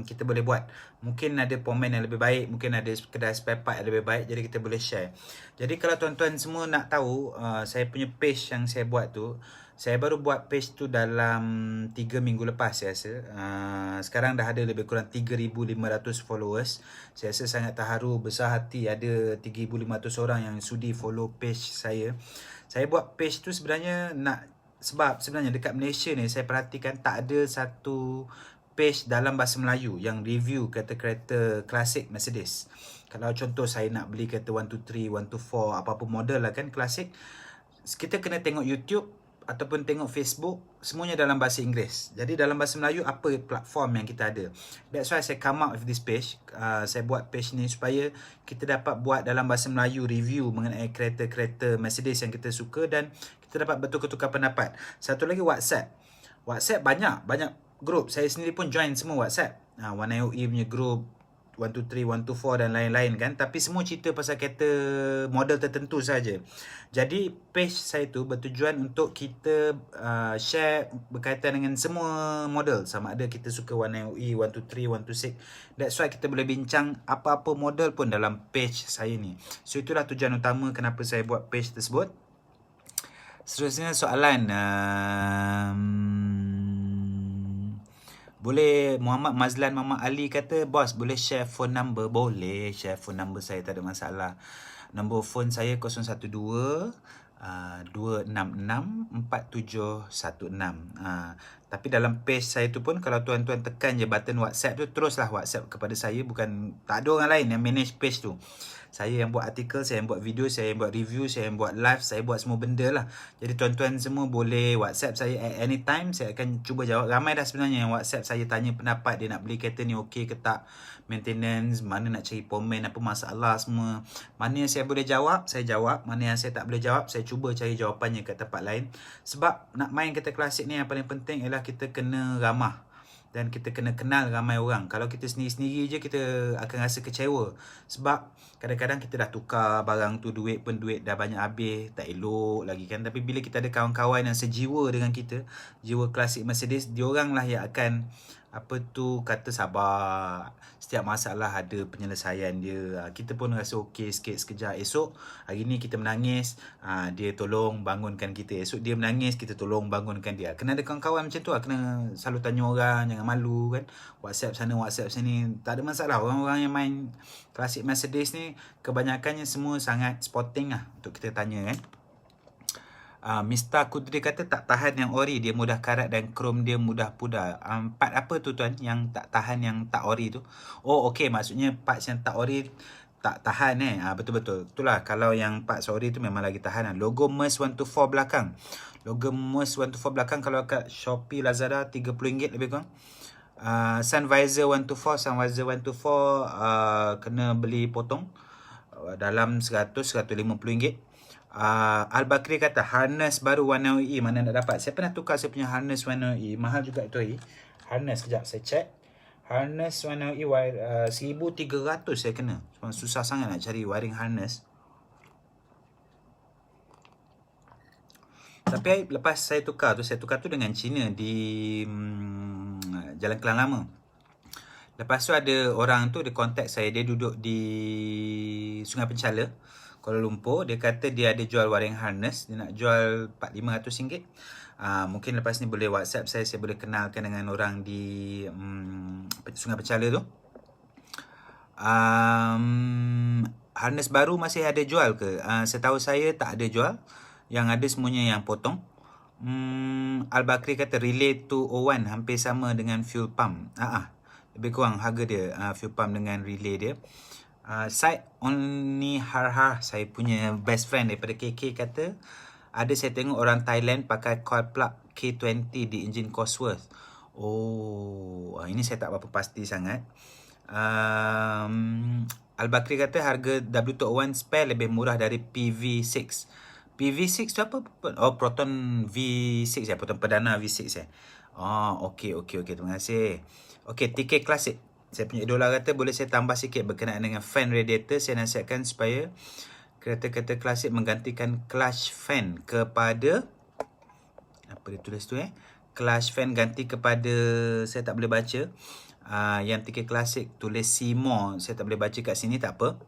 kita boleh buat. Mungkin ada komen yang lebih baik, mungkin ada kedai spare part yang lebih baik, jadi kita boleh share. Jadi kalau tuan-tuan semua nak tahu, saya punya page yang saya buat tu, saya baru buat page tu dalam 3 minggu lepas saya rasa. Sekarang dah ada lebih kurang 3,500 followers. Saya rasa sangat terharu, besar hati ada 3,500 orang yang sudi follow page saya. Saya buat page tu sebenarnya sebab sebenarnya dekat Malaysia ni saya perhatikan tak ada satu page dalam bahasa Melayu yang review kereta-kereta klasik Mercedes. Kalau contoh saya nak beli kereta 123, 124, apa-apa model lah kan klasik, kita kena tengok YouTube ataupun tengok Facebook, semuanya dalam bahasa Inggeris. Jadi dalam bahasa Melayu apa platform yang kita ada. That's why saya come up with this page. Saya buat page ni supaya kita dapat buat dalam bahasa Melayu review mengenai kereta-kereta Mercedes yang kita suka dan kita dapat bertukar-tukar pendapat. Satu lagi WhatsApp. WhatsApp banyak group. Saya sendiri pun join semua WhatsApp. 1IOE punya group, 123, 124 dan lain-lain kan. Tapi semua cerita pasal kereta model tertentu saja. Jadi page saya tu bertujuan untuk kita share berkaitan dengan semua model. Sama ada kita suka 1IOE, 123, 126. That's why kita boleh bincang apa-apa model pun dalam page saya ni. So itulah tujuan utama kenapa saya buat page tersebut. Seterusnya soalan, boleh Muhammad Mazlan Muhammad Ali kata, bos boleh share phone number? Boleh share phone number saya, tak ada masalah. Nombor phone saya 012 266 4716. Tapi dalam page saya tu pun kalau tuan-tuan tekan je button WhatsApp tu, teruslah WhatsApp kepada saya. Bukan, tak ada orang lain yang manage page tu. Saya yang buat artikel, saya yang buat video, saya yang buat review, saya yang buat live, saya buat semua benda lah. Jadi tuan-tuan semua boleh WhatsApp saya at any time. Saya akan cuba jawab. Ramai dah sebenarnya yang WhatsApp saya tanya pendapat, dia nak beli kereta ni okey ke tak, maintenance, mana nak cari pomen, apa masalah semua. Mana yang saya boleh jawab, saya jawab. Mana yang saya tak boleh jawab, saya cuba cari jawapannya kat tempat lain. Sebab nak main kereta klasik ni yang paling penting ialah kita kena ramah. Dan kita kena kenal ramai orang. Kalau kita sendiri-sendiri je, kita akan rasa kecewa. Sebab kadang-kadang kita dah tukar barang tu, duit pun duit dah banyak habis, tak elok lagi kan. Tapi bila kita ada kawan-kawan yang sejiwa dengan kita, jiwa klasik Mercedes, diorang lah yang akan kata sabar. Setiap masalah ada penyelesaian dia. Kita pun rasa okey sikit sekejap. Esok hari ni kita menangis, dia tolong bangunkan kita. Esok dia menangis, kita tolong bangunkan dia. Kena ada kawan-kawan macam tu lah. Kena selalu tanya orang, jangan malu kan. WhatsApp sana, WhatsApp sini, tak ada masalah. Orang-orang yang main klasik Mercedes ni kebanyakannya semua sangat sporting lah untuk kita tanya kan. Mr. Kudri kata tak tahan yang ori, dia mudah karat dan krom dia mudah pudar. Part apa tu tuan yang tak tahan, yang tak ori tu? Oh okey, maksudnya parts yang tak ori tak tahan betul-betul. Itulah, kalau yang parts ori tu memang lagi tahan. Logo MERS 124 belakang. Logo MERS 124 belakang kalau kat Shopee, Lazada RM30 lebih kurang. Sun Visor 124, Sun Visor 124 kena beli potong dalam RM100-150. Al-Bakri kata harness baru 1IOE mana nak dapat? Saya pernah tukar saya punya harness 1IOE, mahal juga tu harness. Kejap saya check. Harness 1IOE 1,300 saya kena. Susah sangat nak cari wiring harness. Tapi lepas saya tukar tu dengan Cina di Jalan Kelang Lama. Lepas tu ada orang tu dia contact saya, dia duduk di Sungai Penchala, Kuala Lumpur. Dia kata dia ada jual wiring harness, dia nak jual RM4,500. Mungkin lepas ni boleh WhatsApp saya boleh kenalkan dengan orang di Sungai Penchala tu. Harness baru masih ada jual ke? Setahu saya tak ada jual. Yang ada semuanya yang potong. Al-Bakri kata relay 201 hampir sama dengan fuel pump. Lebih kurang harga dia, fuel pump dengan relay dia. Syed Oni Harhar, saya punya best friend daripada KK, kata ada saya tengok orang Thailand pakai coil plug K20 di enjin Cosworth. Ini saya tak berapa pasti sangat. Al-Bakri kata harga W201 spare lebih murah dari PV6. PV6 tu apa? Proton V6 ya, Proton perdana V6 ya. Okey, terima kasih. Okey, TK Classic. Saya punya idola kata boleh saya tambah sikit berkenaan dengan fan radiator. Saya nasihatkan supaya kereta-kereta klasik menggantikan clutch fan kepada, apa dia tulis tu clutch fan ganti kepada, saya tak boleh baca. Yang TK Classic tulis Seymour, saya tak boleh baca kat sini, tak apa.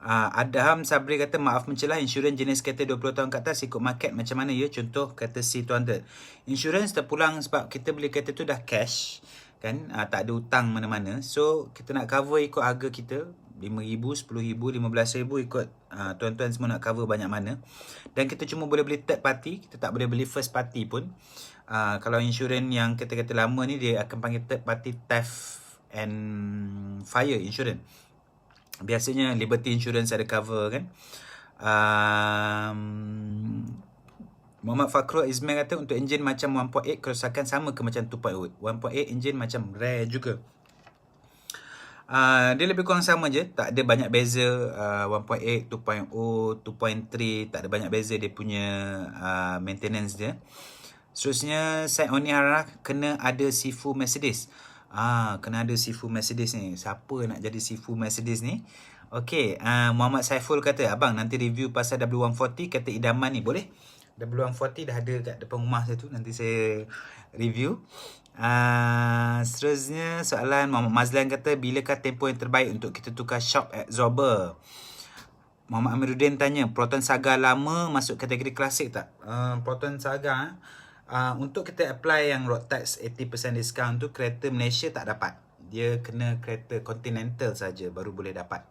Adham Sabri kata maaf mencelah, insurans jenis kereta 20 tahun ke atas ikut market macam mana ya? Contoh kereta C200. Insurans terpulang sebab kita beli kereta tu dah cash kan, tak ada hutang mana-mana. So kita nak cover ikut harga kita, RM5,000, RM10,000, RM15,000 ikut tuan-tuan semua nak cover banyak mana. Dan kita cuma boleh beli third party, kita tak boleh beli first party pun. Kalau insurans yang kereta-kereta lama ni dia akan panggil third party theft and fire insurance. Biasanya Liberty Insurance ada cover kan. Muhammad Fakhrul Izmir kata untuk enjin macam 1.8 kerosakan sama ke macam 2.0? 1.8 enjin macam rare juga. Dia lebih kurang sama je, tak ada banyak beza. 1.8, 2.0, 2.3 tak ada banyak beza dia punya maintenance dia. Seterusnya Syed Oni Harah, kena ada Sifu Mercedes. Kena ada Sifu Mercedes ni. Siapa nak jadi Sifu Mercedes ni? Okey, Muhammad Saiful kata, abang nanti review pasal W140 kata idaman ni, boleh? W140 dah ada kat depan rumah saya tu, nanti saya review. Seterusnya soalan Muhammad Mazlan kata, bilakah tempoh yang terbaik untuk kita tukar shock absorber? Muhammad Amiruddin tanya, Proton Saga lama masuk kategori klasik tak? Proton Saga untuk kita apply yang road tax 80% discount tu, kereta Malaysia tak dapat. Dia kena kereta Continental saja baru boleh dapat.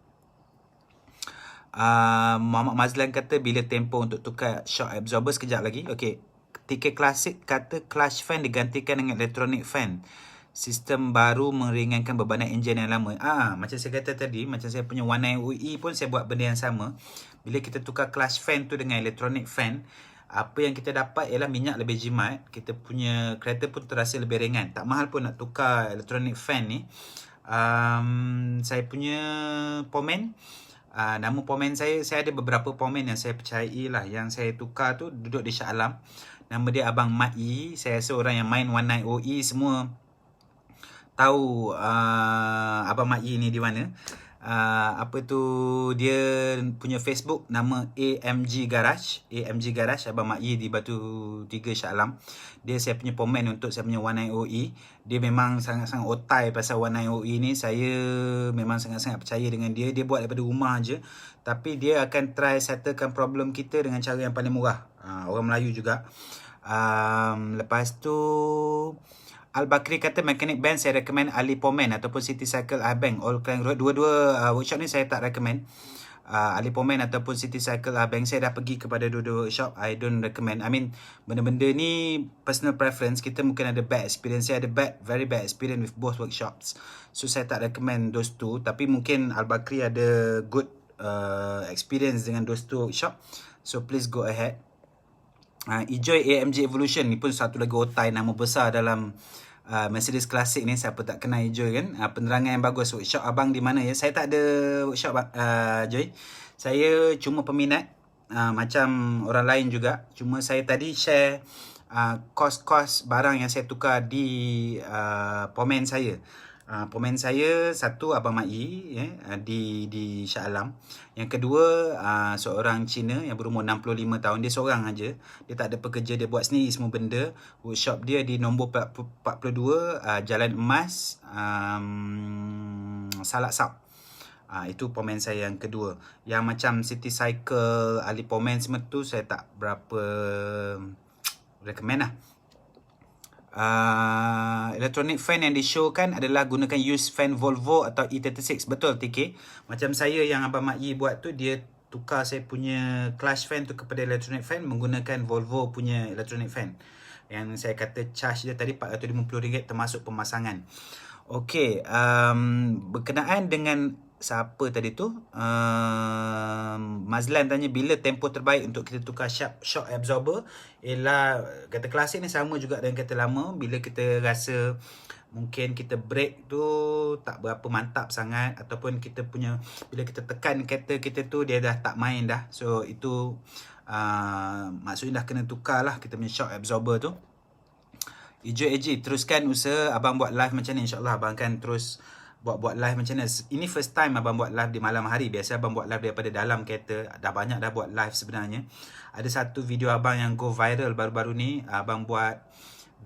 Muhammad Mazlan kata bila tempoh untuk tukar shock absorber, sekejap lagi. Okey, TK Classic kata clutch fan digantikan dengan electronic fan. Sistem baru meringankan bebanan enjin yang lama. Macam saya kata tadi, macam saya punya 19UE pun saya buat benda yang sama. Bila kita tukar clutch fan tu dengan electronic fan, apa yang kita dapat ialah minyak lebih jimat. Kita punya kereta pun terasa lebih ringan. Tak mahal pun nak tukar electronic fan ni. Saya punya Pomen, nama Pomen saya ada beberapa Pomen yang saya percayai lah. Yang saya tukar tu duduk di Shah Alam. Nama dia Abang Mat E. Saya rasa orang yang main 19OE semua tahu Abang Mat E ni di mana. Dia punya Facebook nama AMG Garage. Abang Mak Yi di Batu 3 Shah Alam. Dia saya punya Pomen untuk saya punya 19OE. Dia memang sangat-sangat otai pasal 19OE ni. Saya memang sangat-sangat percaya dengan dia. Dia buat daripada rumah je, tapi dia akan try settlekan problem kita dengan cara yang paling murah. Orang Melayu juga. Lepas tu Al-Bakri kata mekanik band saya recommend Ali Pomen ataupun City Cycle Abang All Crank Road. Dua-dua workshop ni saya tak recommend. Ali Pomen ataupun City Cycle Abang, saya dah pergi kepada dua-dua workshop. I don't recommend. I mean, benda-benda ni personal preference. Kita mungkin ada bad experience. Saya ada very bad experience with both workshops. So saya tak recommend those two. Tapi mungkin Al-Bakri ada good experience dengan those two workshop. So please go ahead. Enjoy AMG Evolution ni pun satu lagi otai nama besar dalam Mercedes Classic ni. Siapa tak kenal Joy kan? Penerangan yang bagus. Workshop abang di mana ya? Saya tak ada workshop Joy. Saya cuma peminat macam orang lain juga. Cuma saya tadi share kos-kos barang yang saya tukar di Pomen saya. Pemain saya satu Abang Mak Yi di Shah Alam. Yang kedua seorang Cina yang berumur 65 tahun. Dia seorang aja. Dia tak ada pekerja, dia buat sendiri semua benda. Workshop dia di nombor 42 Jalan Emas, Salak Sab. Itu pemain saya yang kedua. Yang macam City Cycle, Ali Pomen semua tu saya tak berapa recommend lah. Electronic fan yang di-showkan adalah gunakan used fan Volvo atau E36. Betul TK. Macam saya yang Abang Mak Yi buat tu, dia tukar saya punya clutch fan tu kepada electronic fan menggunakan Volvo punya electronic fan. Yang saya kata charge dia tadi RM450 termasuk pemasangan. Okey, berkenaan dengan siapa tadi tu? Mazlan tanya bila tempoh terbaik untuk kita tukar shock absorber. Ialah kereta klasik ni sama juga dengan kereta lama. Bila kita rasa mungkin kita brake tu tak berapa mantap sangat, ataupun kita punya bila kita tekan kereta kita tu dia dah tak main dah. So itu maksudnya dah kena tukar lah kita punya shock absorber tu. Ijo AJ, teruskan usaha abang buat live macam ni. InsyaAllah abang akan terus buat live macam ni. Ini first time abang buat live di malam hari. Biasa abang buat live daripada dalam kereta. Dah banyak dah buat live sebenarnya. Ada satu video abang yang go viral baru-baru ni. Abang buat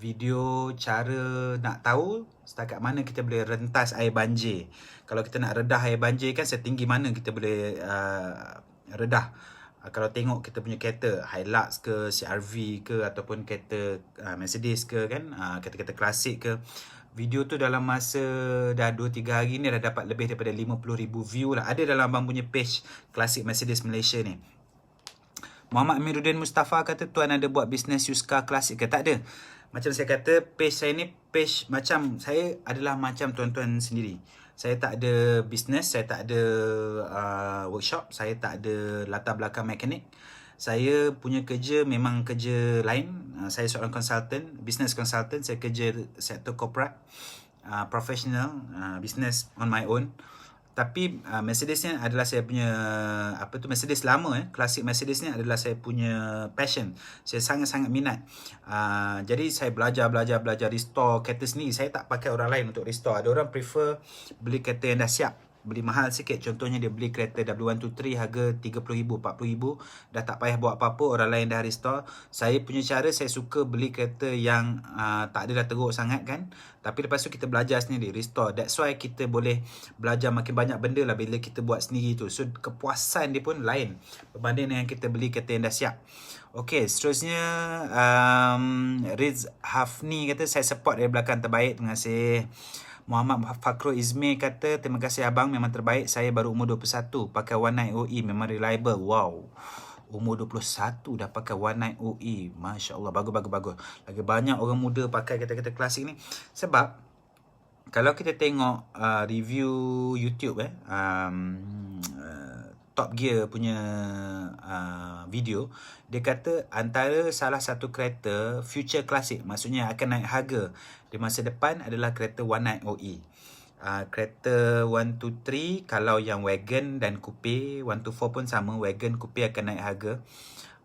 video cara nak tahu setakat mana kita boleh rentas air banjir. Kalau kita nak redah air banjir kan, setinggi mana kita boleh redah. Kalau tengok kita punya kereta Hilux ke, CR-V ke, ataupun kereta Mercedes ke kan, kereta-kereta klasik ke, video tu dalam masa dah 2-3 hari ni dah dapat lebih daripada 50,000 view lah. Ada dalam abang punya page Klasik Mercedes Malaysia ni. Muhammad Amiruddin Mustafa kata tuan ada buat bisnes used car klasik ke? Tak ada. Macam saya kata, page saya ni page macam saya adalah macam tuan-tuan sendiri. Saya tak ada bisnes, saya tak ada workshop, saya tak ada latar belakang mekanik. Saya punya kerja memang kerja lain. Saya seorang consultant, business consultant. Saya kerja sektor corporate, professional, business on my own. Tapi Mercedes ni adalah saya punya Mercedes lama klasik Mercedes ni adalah saya punya passion. Saya sangat-sangat minat. Jadi saya belajar restore kereta sendiri. Saya tak pakai orang lain untuk restore. Ada orang prefer beli kereta yang dah siap, beli mahal sikit. Contohnya dia beli kereta W123 harga 30,000, 40,000, dah tak payah buat apa-apa, orang lain dah restore. Saya punya cara, saya suka beli kereta yang tak ada dah teruk sangat kan, tapi lepas tu kita belajar sendiri, restore. That's why kita boleh belajar makin banyak benda lah bila kita buat sendiri tu. So kepuasan dia pun lain berbanding dengan kita beli kereta yang dah siap. Okay, seterusnya Riz Hafni kata saya support dari belakang, terbaik, terima kasih. Muhammad Fakrul Izmir kata, terima kasih abang, memang terbaik. Saya baru umur 21, pakai One Night OE, memang reliable. Wow, umur 21 dah pakai One Night OE. Masya Allah, bagus. Lagi banyak orang muda pakai kereta-kereta klasik ni. Sebab kalau kita tengok review YouTube Top Gear punya video, dia kata antara salah satu kereta future classic, maksudnya akan naik harga di masa depan, adalah kereta One Night OE. Kereta 123, kalau yang wagon dan coupe, 124 pun sama, wagon, coupe akan naik harga.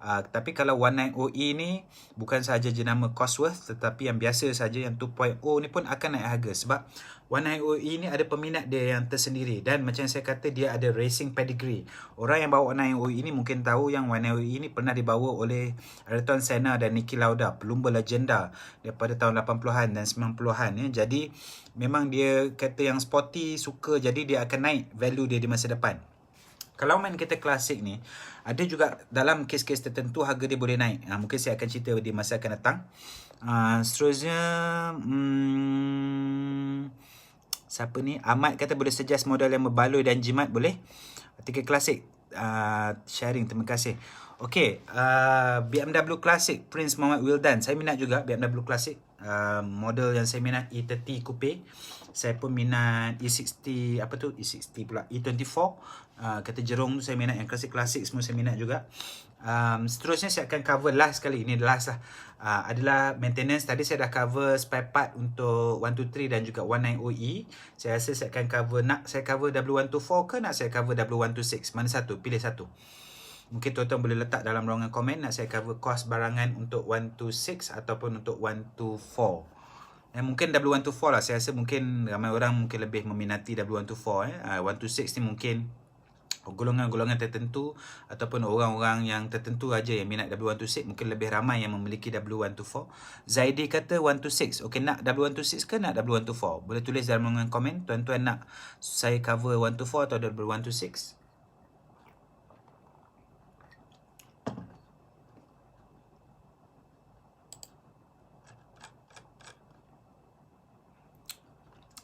Tapi kalau One Night OE ni bukan sahaja jenama Cosworth, tetapi yang biasa saja, yang 2.0 ni pun akan naik harga. Sebab One Night OE ni ada peminat dia yang tersendiri. Dan macam saya kata, dia ada racing pedigree. Orang yang bawa One Night OE ni mungkin tahu yang One Night OE ni pernah dibawa oleh Ayrton Senna dan Niki Lauda, pelumba legenda daripada tahun 80-an dan 90-an. Jadi memang dia kereta yang sporty, suka, jadi dia akan naik value dia di masa depan. Kalau main kereta klasik ni, ada juga dalam kes-kes tertentu harga dia boleh naik. Mungkin saya akan cerita di masa akan datang. Seterusnya, siapa ni? Ahmad kata boleh suggest model yang berbaloi dan jimat, boleh? Tiga klasik. Sharing, terima kasih. Okay, BMW Classic Prince Muhammad Wildan. Saya minat juga BMW Classic. Model yang saya minat E30 Coupe. Saya pun minat E60, E60 pula, E24. Kereta Jerung tu saya minat, yang klasik-klasik semua saya minat juga. Seterusnya saya akan cover last sekali, ini last lah, adalah maintenance. Tadi saya dah cover spare part untuk 123 dan juga 19 OE. Saya rasa saya akan cover, nak saya cover W124 ke nak saya cover W126, mana satu, pilih satu. Mungkin tuan-tuan boleh letak dalam ruangan komen, nak saya cover kos barangan untuk 126 ataupun untuk 124. Mungkin W124 lah. Saya rasa mungkin ramai orang mungkin lebih meminati W124. 126 ni mungkin golongan-golongan tertentu ataupun orang-orang yang tertentu aja yang minat W126, mungkin lebih ramai yang memiliki W124. Zaidi kata 126. Okey, nak W126 ke nak W124? Boleh tulis dalam ruangan komen. Tuan-tuan nak saya cover 124 atau W126?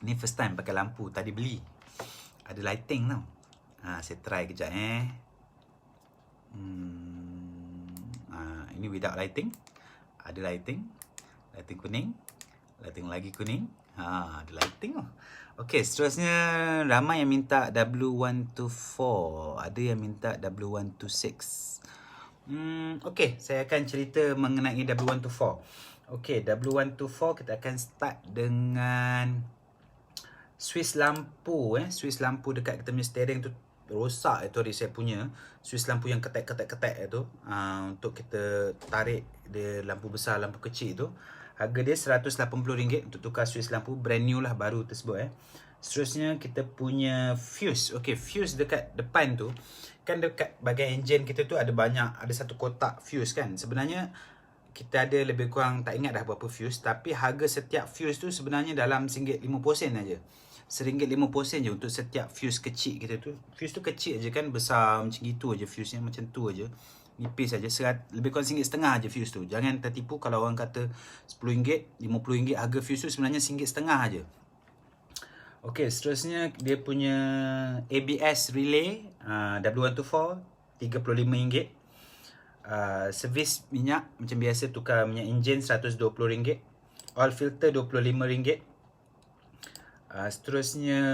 Ni first time pakai lampu. Tadi beli. Ada lighting tau. Saya try kejap ini without lighting. Ada lighting. Lighting kuning. Lighting lagi kuning. Ada lighting tau. Okey, seterusnya ramai yang minta W124. Ada yang minta W126. Okey, saya akan cerita mengenai W124. Okey, W124 kita akan start dengan Swiss lampu. Swiss lampu dekat kita punya steering tu rosak itu hari saya punya. Swiss lampu yang ketek itu. Untuk kita tarik dia, lampu besar, lampu kecil tu. Harga dia RM180 untuk tukar Swiss lampu. Brand new lah, baru tersebut. Seterusnya kita punya fuse. Okey, fuse dekat depan tu. Kan dekat bahagian enjin kita tu ada satu kotak fuse kan. Sebenarnya kita ada lebih kurang, tak ingat dah berapa fuse. Tapi harga setiap fuse tu sebenarnya dalam RM50 aja. RM1.50 je untuk setiap fuse kecil kita tu. Fuse tu kecil aja kan, besar macam gitu aja fuse nya, macam tu aja. Nipis aja, lebih kurang RM1.50 aja fuse tu. Jangan tertipu kalau orang kata RM10, RM50 harga fuse tu, sebenarnya RM1.50 aja. Okey, seterusnya dia punya ABS relay W124 RM35. Servis minyak macam biasa, tukar minyak enjin RM120. Oil filter RM25. Seterusnya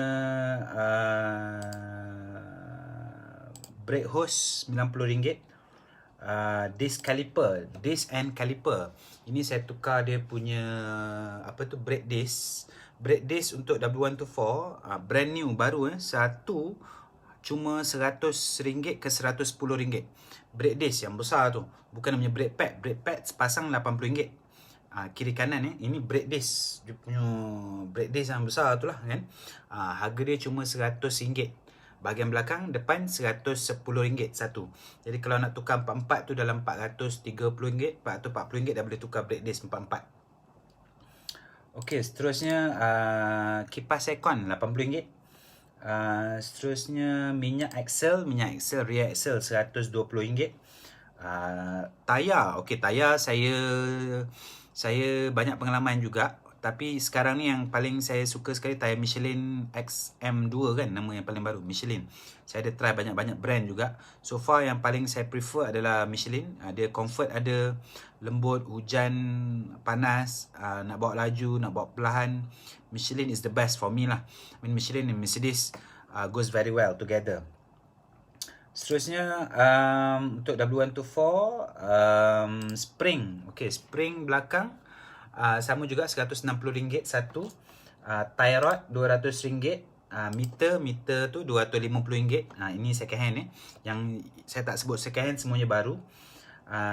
brake hose RM90. Disc and caliper. Ini saya tukar dia punya brake disc. Brake disc untuk W124 brand new, baru satu cuma RM100 ke RM110. Brake disc yang besar tu, bukan namanya brake pad. Brake pad sepasang RM80. Kiri kanan ini brake disc. Dia punya brake disc yang besar tu lah kan. Harga dia cuma RM100. Bahagian belakang, depan RM110 satu. Jadi kalau nak tukar 44 tu dalam RM430, RM440 dah boleh tukar brake disc 44. Okey, seterusnya kipas aircon RM80. Seterusnya minyak axle rear axle RM120. Tayar, okey, tayar saya banyak pengalaman juga. Tapi sekarang ni yang paling saya suka sekali tayar Michelin XM2 kan, nama yang paling baru, Michelin. Saya ada try banyak-banyak brand juga. So far yang paling saya prefer adalah Michelin. Dia comfort ada, lembut, hujan, panas, nak bawa laju, nak bawa perlahan. Michelin is the best for me lah. Michelin and Mercedes goes very well together. Seterusnya untuk W124 spring. Okey, spring belakang sama juga RM160 satu. Tie rod RM200. Meter tu RM250. Ini second hand Yang saya tak sebut second hand, semuanya baru.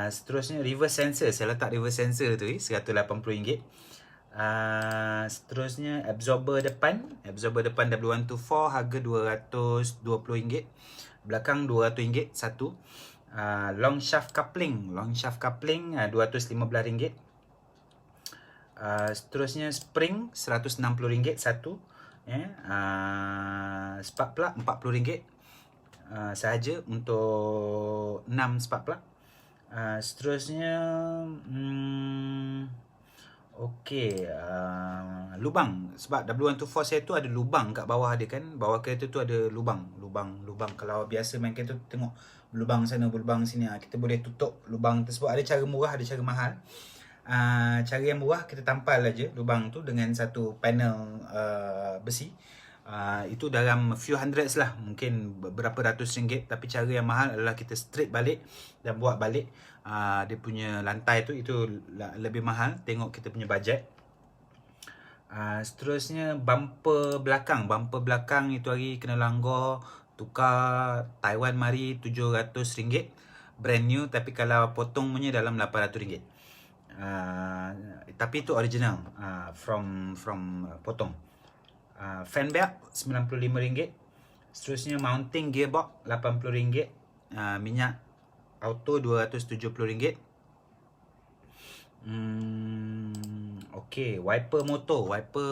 Seterusnya reverse sensor. Saya letak reverse sensor tu RM180. Seterusnya absorber depan W124 harga RM220. Belakang RM200 satu. Long shaft coupling RM215. Seterusnya spring RM160 satu. Spark plug RM40 sahaja untuk 6 spark plug. Seterusnya okey, lubang. Sebab W124 saya tu ada lubang kat bawah dia kan. Bawah kereta tu ada lubang. Kalau biasa main kereta tu tengok lubang sana, lubang sini. Kita boleh tutup lubang tersebut. Ada cara murah, ada cara mahal. Cara yang murah, kita tampal aja lubang tu dengan satu panel besi. Itu dalam few hundreds lah, mungkin berapa ratus ringgit. Tapi cara yang mahal adalah kita straight balik dan buat balik dia punya lantai tu. Itu lebih mahal, tengok kita punya bajet. Seterusnya bumper belakang itu hari kena langgar, tukar Taiwan mari RM700, brand new. Tapi kalau potong punya dalam RM800. Tapi itu original, from potong. Fan belt RM95. Seterusnya mounting gearbox RM80. Minyak auto RM270. Okey, wiper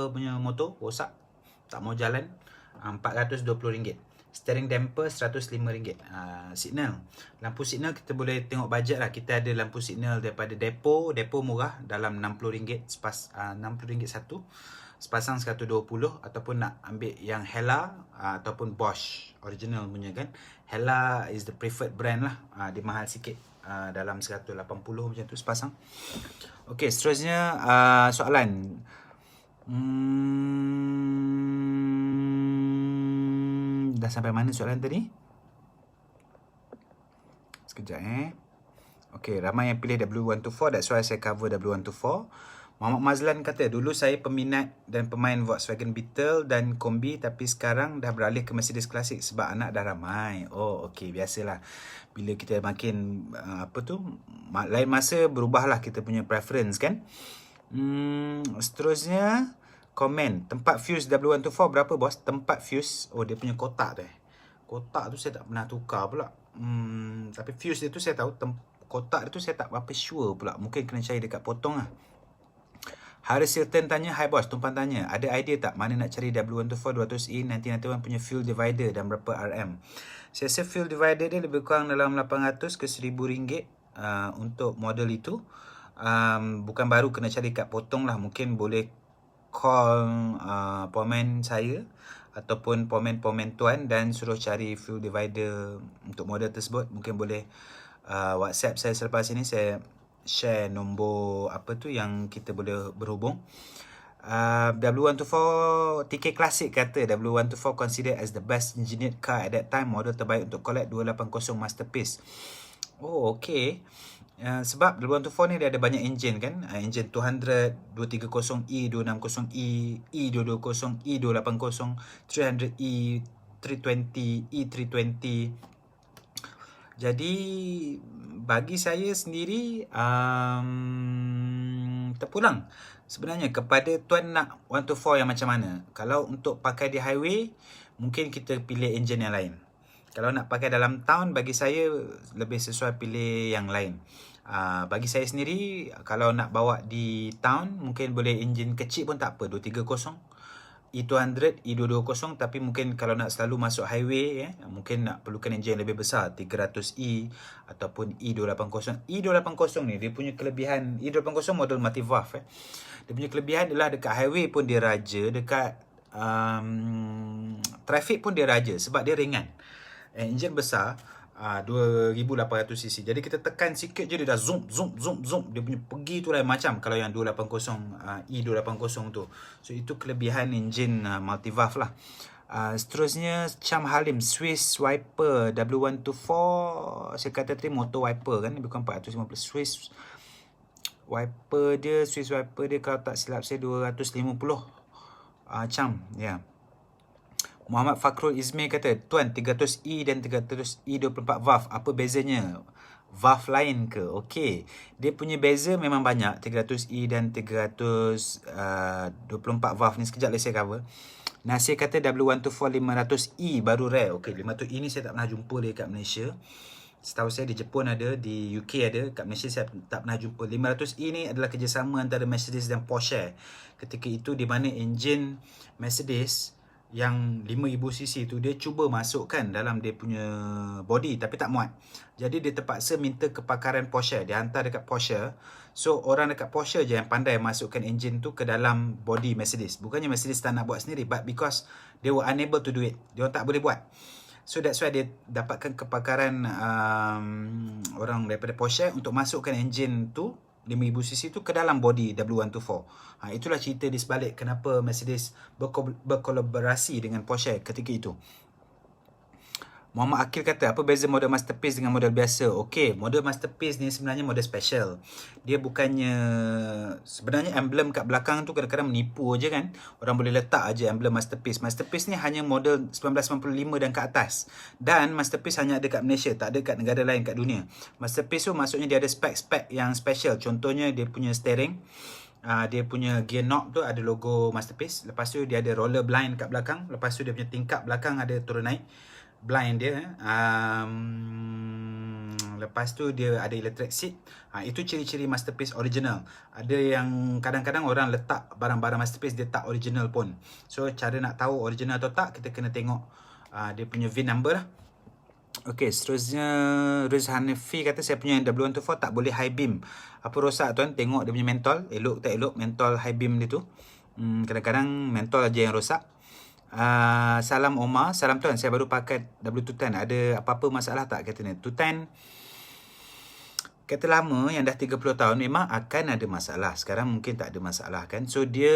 punya motor rosak, tak mau jalan, RM420. Steering damper RM105. Signal, lampu signal kita boleh tengok bajet lah. Kita ada lampu signal daripada depo murah dalam RM60 RM60 satu, sepasang 120, ataupun nak ambil yang Hella ataupun Bosch original punya kan. Hella is the preferred brand lah. Dia mahal sikit, dalam 180 macam tu sepasang. Okey, seterusnya soalan. Dah sampai mana soalan tadi? Sekejap Okey, ramai yang pilih W124, that's why saya cover W124. Muhammad Mazlan kata, dulu saya peminat dan pemain Volkswagen Beetle dan Kombi, tapi sekarang dah beralih ke Mercedes Classic sebab anak dah ramai. Oh, okey, biasalah. Bila kita makin lain masa berubahlah kita punya preference kan. Seterusnya komen, tempat fuse W124 berapa bos? Tempat fuse, dia punya kotak tu kotak tu saya tak pernah tukar pula. Tapi fuse dia tu saya tahu, kotak dia tu saya tak berapa sure pula. Mungkin kena cari dekat potong lah. Haris Hilton tanya, hi bos, tumpang tanya, ada idea tak mana nak cari W124 200E 1991 punya fuel divider dan berapa RM? Saya rasa fuel divider dia lebih kurang dalam 800 ke 1000 ringgit untuk model itu. Bukan baru, kena cari kat potong lah. Mungkin boleh call pomen saya ataupun pomen tuan dan suruh cari fuel divider untuk model tersebut. Mungkin boleh WhatsApp saya selepas ini, saya share nombor yang kita boleh berhubung. W124 TK Classic kata W124 considered as the best engineered car at that time, model terbaik untuk collect 280 Masterpiece. Oh, okay. Sebab W124 ni dia ada banyak engine kan. Engine 200, 230E, 260E, E220, E280, 300E, 320, E320. Jadi bagi saya sendiri terpulang sebenarnya kepada tuan nak 124 yang macam mana. Kalau untuk pakai di highway, mungkin kita pilih enjin yang lain. Kalau nak pakai dalam town, bagi saya lebih sesuai pilih yang lain. Bagi saya sendiri, kalau nak bawa di town, mungkin boleh enjin kecil pun tak apa, 230, E200, E220. Tapi mungkin kalau nak selalu masuk highway, mungkin nak perlukan enjin lebih besar, 300E ataupun E280. E280 ni dia punya kelebihan, E280 model multi-valve. Dia punya kelebihan adalah dekat highway pun dia raja, dekat traffic pun dia raja sebab dia ringan. Enjin besar, 2800cc. Jadi kita tekan sikit je dia dah zoom. Dia punya pergi tu lain macam kalau yang 280 E280 tu. So itu kelebihan enjin multi-valve lah. Seterusnya Cham Halim, Swiss wiper W124. Saya kata tadi motor wiper kan, bukan 450. Swiss wiper dia kalau tak silap saya 250. Cham, ya. Muhammad Fakrul Izmir kata, tuan 300E dan 300E 24 valve, apa bezanya? Valve lain ke? Okey, dia punya beza memang banyak, 300E dan 324 valve ni. Sekejap lagi saya cover. Nasir kata W124 500E baru rare. Okey, 500E ni saya tak pernah jumpa dekat Malaysia. Setahu saya di Jepun ada, di UK ada, kat Malaysia saya tak pernah jumpa. 500E ni adalah kerjasama antara Mercedes dan Porsche. Ketika itu di mana enjin Mercedes yang 5000cc tu dia cuba masukkan dalam dia punya body tapi tak muat. Jadi dia terpaksa minta kepakaran Porsche, dia hantar dekat Porsche. So orang dekat Porsche je yang pandai masukkan enjin tu ke dalam body Mercedes. Bukannya Mercedes tak nak buat sendiri, but because they were unable to do it, dia tak boleh buat. So that's why dia dapatkan kepakaran orang daripada Porsche untuk masukkan enjin tu 5000cc tu ke dalam body W124. Itulah cerita di sebalik kenapa Mercedes berkolaborasi dengan Porsche ketika itu. Muhammad Akil kata, apa beza model masterpiece dengan model biasa? Okey, model masterpiece ni sebenarnya model special. Dia bukannya, sebenarnya emblem kat belakang tu kadang-kadang menipu je kan. Orang boleh letak aja emblem masterpiece. Masterpiece ni hanya model 1995 dan ke atas. Dan masterpiece hanya ada kat Malaysia, tak ada kat negara lain kat dunia. Masterpiece tu maksudnya dia ada spek-spek yang special. Contohnya dia punya steering, dia punya gear knob tu ada logo masterpiece. Lepas tu dia ada roller blind kat belakang. Lepas tu dia punya tingkap belakang ada turun naik blind dia. Lepas tu dia ada electric seat. Itu ciri-ciri masterpiece original. Ada yang kadang-kadang orang letak barang-barang masterpiece dia tak original pun. So cara nak tahu original atau tak, kita kena tengok dia punya VIN number lah. Okey, seterusnya Riz Hanafi kata, saya punya W124 tak boleh high beam. Apa rosak tuan? Tengok dia punya mentol, elok tak elok mentol high beam dia tu. Kadang-kadang mentol aja yang rosak. Salam Omar, salam tuan, saya baru pakai W210, ada apa-apa masalah tak katanya? 210 kereta lama yang dah 30 tahun memang akan ada masalah. Sekarang mungkin tak ada masalah kan. So dia,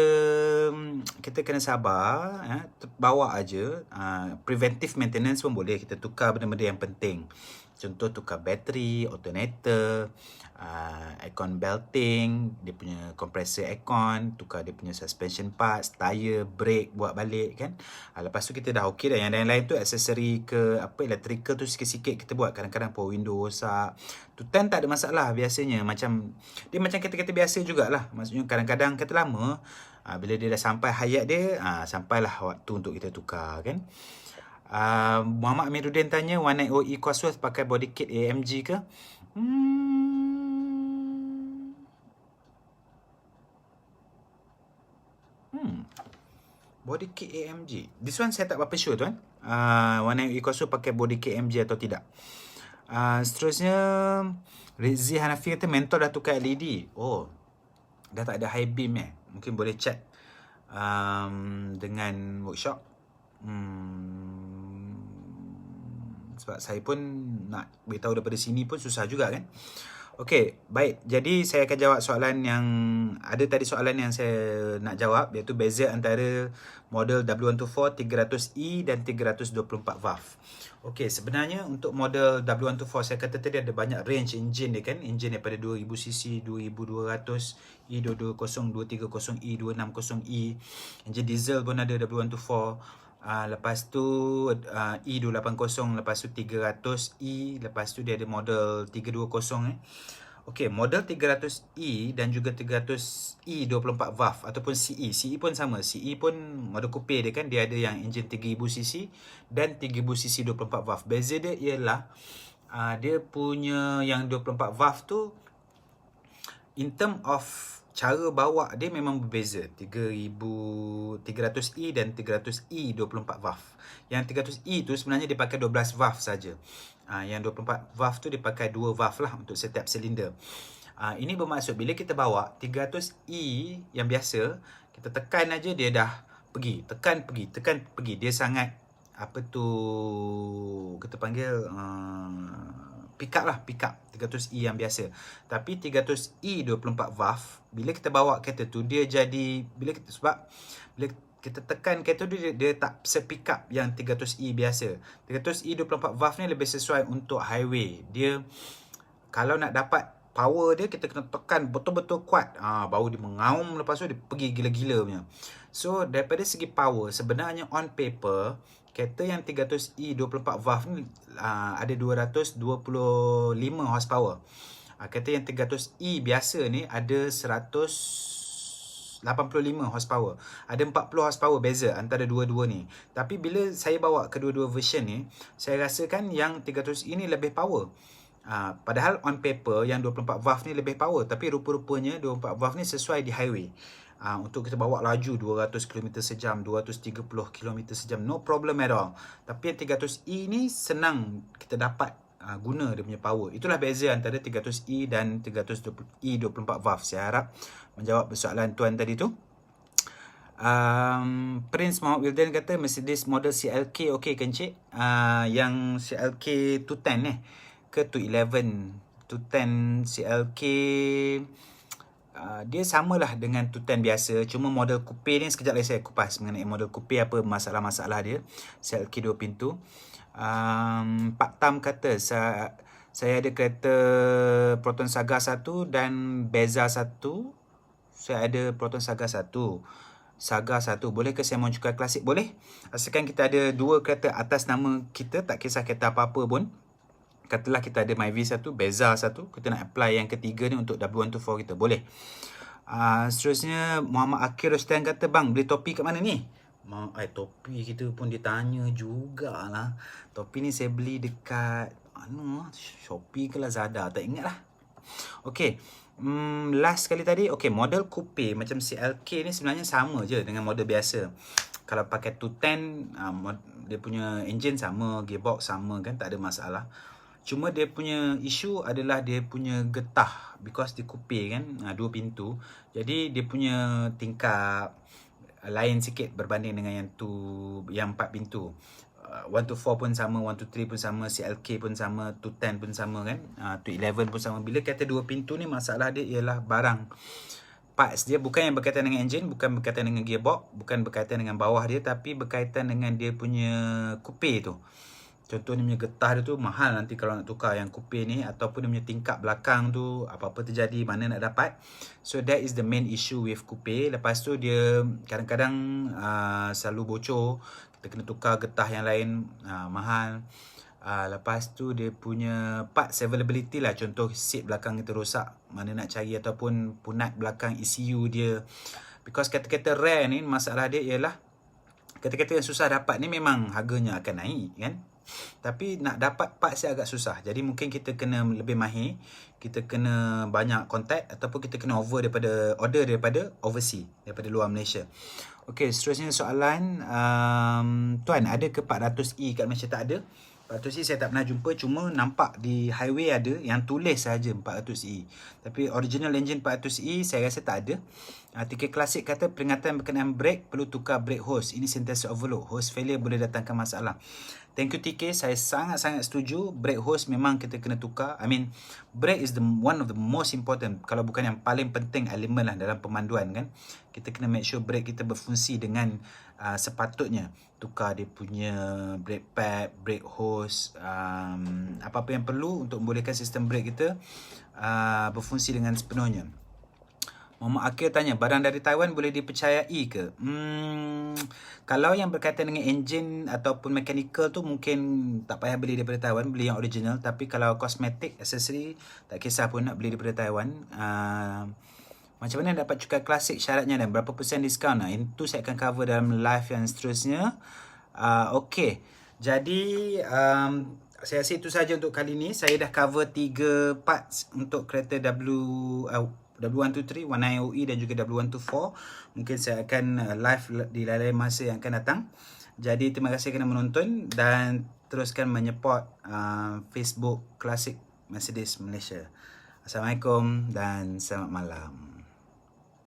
kita kena sabar, bawa aja. Preventive maintenance pun boleh, kita tukar benda-benda yang penting. Contoh tukar bateri, alternator, aircon belting, dia punya compressor aircon, tukar dia punya suspension parts, tire, brake, buat balik kan. Lepas tu kita dah okey dah. Yang lain-lain tu aksesori ke apa electrical tu sikit-sikit kita buat. Kadang-kadang power window rosak. Tu tak ada masalah biasanya. Macam dia macam kereta-kereta biasa jugalah. Maksudnya kadang-kadang kereta lama, bila dia dah sampai hayat dia, sampailah waktu untuk kita tukar kan. Muhammad Amiruddin tanya, 190E Cosworth pakai body kit AMG ke? Body kit AMG. This one saya tak berapa sure tuan. 190E Cosworth pakai body kit AMG atau tidak. Seterusnya Rizzi Hanafi kata mentol dah tukar LED. Oh, dah tak ada high beam Mungkin boleh check dengan workshop. Sebab saya pun nak beritahu daripada sini pun susah juga kan. Okey, baik. Jadi saya akan jawab soalan yang ada tadi, soalan yang saya nak jawab, iaitu beza antara model W124 300E dan 324 valve. Okey, sebenarnya untuk model W124 saya kata tadi ada banyak range engine dia kan. Engine daripada 2000cc, 2200, E220, 230, E260E. Engine diesel pun ada W124. Lepas tu E280, lepas tu 300E, lepas tu dia ada model 320 Okey, model 300E dan juga 300E 24 valve ataupun CE. CE pun sama. CE pun model coupe dia kan, dia ada yang engine 3000cc dan 3000cc 24 valve. Beza dia ialah dia punya yang 24 valve tu in term of cara bawa dia memang berbeza. 300E dan 300E 24 valve. Yang 300E tu sebenarnya dia pakai 12 valve saja. Yang 24 valve tu dia pakai 2 valve lah untuk setiap silinder. Ini bermaksud bila kita bawa 300E yang biasa, kita tekan aja dia dah pergi. Tekan pergi. Dia sangat apa tu kita panggil pick up 300E yang biasa. Tapi 300E 24 valve, bila kita bawa kereta tu dia jadi, bila kita tekan kereta tu dia tak se-pick up yang 300E biasa. 300E 24 valve ni lebih sesuai untuk highway. Dia kalau nak dapat power dia, kita kena tekan betul-betul kuat. Baru dia mengaum, lepas tu dia pergi gila-gila punya. So daripada segi power, sebenarnya on paper kereta yang 300E 24 valve ni ada 225 horsepower. Kereta yang 300E biasa ni ada 185 horsepower. Ada 40 horsepower beza antara dua-dua ni. Tapi bila saya bawa kedua-dua version ni, saya rasakan yang 300E ni lebih power. Padahal on paper yang 24 valve ni lebih power, tapi rupa-rupanya 24 valve ni sesuai di highway. Untuk kita bawa laju 200 km sejam, 230 km sejam, no problem at all. Tapi yang 300E ni senang kita dapat guna dia punya power. Itulah beza antara 300E dan 300E 24 valve. Saya harap menjawab persoalan tuan tadi tu. Prince Muhammad Wildan kata Mercedes model CLK okey kan cik? Yang CLK 210 ke 211. 210 CLK dia samalah dengan 210 biasa, cuma model coupe ni sekejap lagi saya kupas mengenai model coupe apa masalah-masalah dia. CLK 2 pintu. Pak Tam kata saya ada kereta Proton Saga 1 dan Beza 1. Saya ada Proton Saga 1. Saga 1. Boleh ke saya menunjukkan klasik? Boleh. Asalkan kita ada 2 kereta atas nama kita, tak kisah kereta apa-apa pun. Katalah kita ada Myvi 1, Beza 1. Kita nak apply yang ketiga ni untuk W124 kita. Boleh. Seterusnya Muhammad Akir Rostan kata, bang beli topi kat mana ni? Topi kita pun dia tanya jugalah. Topi ni saya beli dekat Shopee ke Lazada, tak ingat lah. Okay, last sekali tadi, okay, model coupe macam CLK ni sebenarnya sama je dengan model biasa. Kalau pakai 210, dia punya engine sama, gearbox sama kan, tak ada masalah. Cuma dia punya isu adalah dia punya getah, because dia coupe kan, 2 pintu. Jadi dia punya tingkap lain sikit berbanding dengan yang 4 pintu. 124 pun sama, 123 pun sama, CLK pun sama, 210 pun sama kan, 211 pun sama. Bila kata 2 pintu ni, masalah dia ialah barang parts dia bukan yang berkaitan dengan engine, bukan berkaitan dengan gearbox, bukan berkaitan dengan bawah dia, tapi berkaitan dengan dia punya coupe tu. Contohnya punya getah dia tu mahal nanti kalau nak tukar yang coupe ni, ataupun dia punya tingkap belakang tu apa-apa terjadi, mana nak dapat. So that is the main issue with coupe. Lepas tu dia kadang-kadang selalu bocor, kita kena tukar getah yang lain, mahal. Lepas tu dia punya parts availability lah, contoh seat belakang kita rosak, mana nak cari, ataupun punat belakang ECU dia. Because kereta-kereta rare ni, masalah dia ialah kereta-kereta yang susah dapat ni memang harganya akan naik kan, tapi nak dapat parts dia agak susah. Jadi mungkin kita kena lebih mahir, kita kena banyak contact, ataupun kita kena order daripada overseas, daripada luar Malaysia. Okay, seterusnya soalan, Tuan, ada ke 400E kat Malaysia? Tak ada. 400E saya tak pernah jumpa, cuma nampak di highway ada yang tulis saja 400E. Tapi original engine 400E saya rasa tak ada. Tiket klasik kata peringatan berkenaan brake, perlu tukar brake hose. Ini sentiasa overload. Hose failure boleh datangkan masalah. Thank you TK, saya sangat-sangat setuju. Brake hose memang kita kena tukar. I mean, brake is one of the most important, kalau bukan yang paling penting elemen lah dalam pemanduan kan. Kita kena make sure brake kita berfungsi dengan sepatutnya. Tukar dia punya brake pad, brake hose, apa-apa yang perlu untuk membolehkan sistem brake kita berfungsi dengan sepenuhnya. Muhammad Akil tanya, barang dari Taiwan boleh dipercayai ke? Kalau yang berkaitan dengan engine ataupun mechanical tu mungkin tak payah beli daripada Taiwan, beli yang original. Tapi kalau cosmetic, accessory, tak kisah pun nak beli daripada Taiwan. Macam mana dapat cukai klasik syaratnya dan berapa persen diskaun? Itu saya akan cover dalam live yang seterusnya. Okay, jadi saya rasa itu saja untuk kali ni. Saya dah cover 3 parts untuk kereta W123, 19OE dan juga W124. Mungkin saya akan live di lain-lain masa yang akan datang. Jadi terima kasih kerana menonton dan teruskan menyeport Facebook Klasik Mercedes Malaysia. Assalamualaikum dan selamat malam.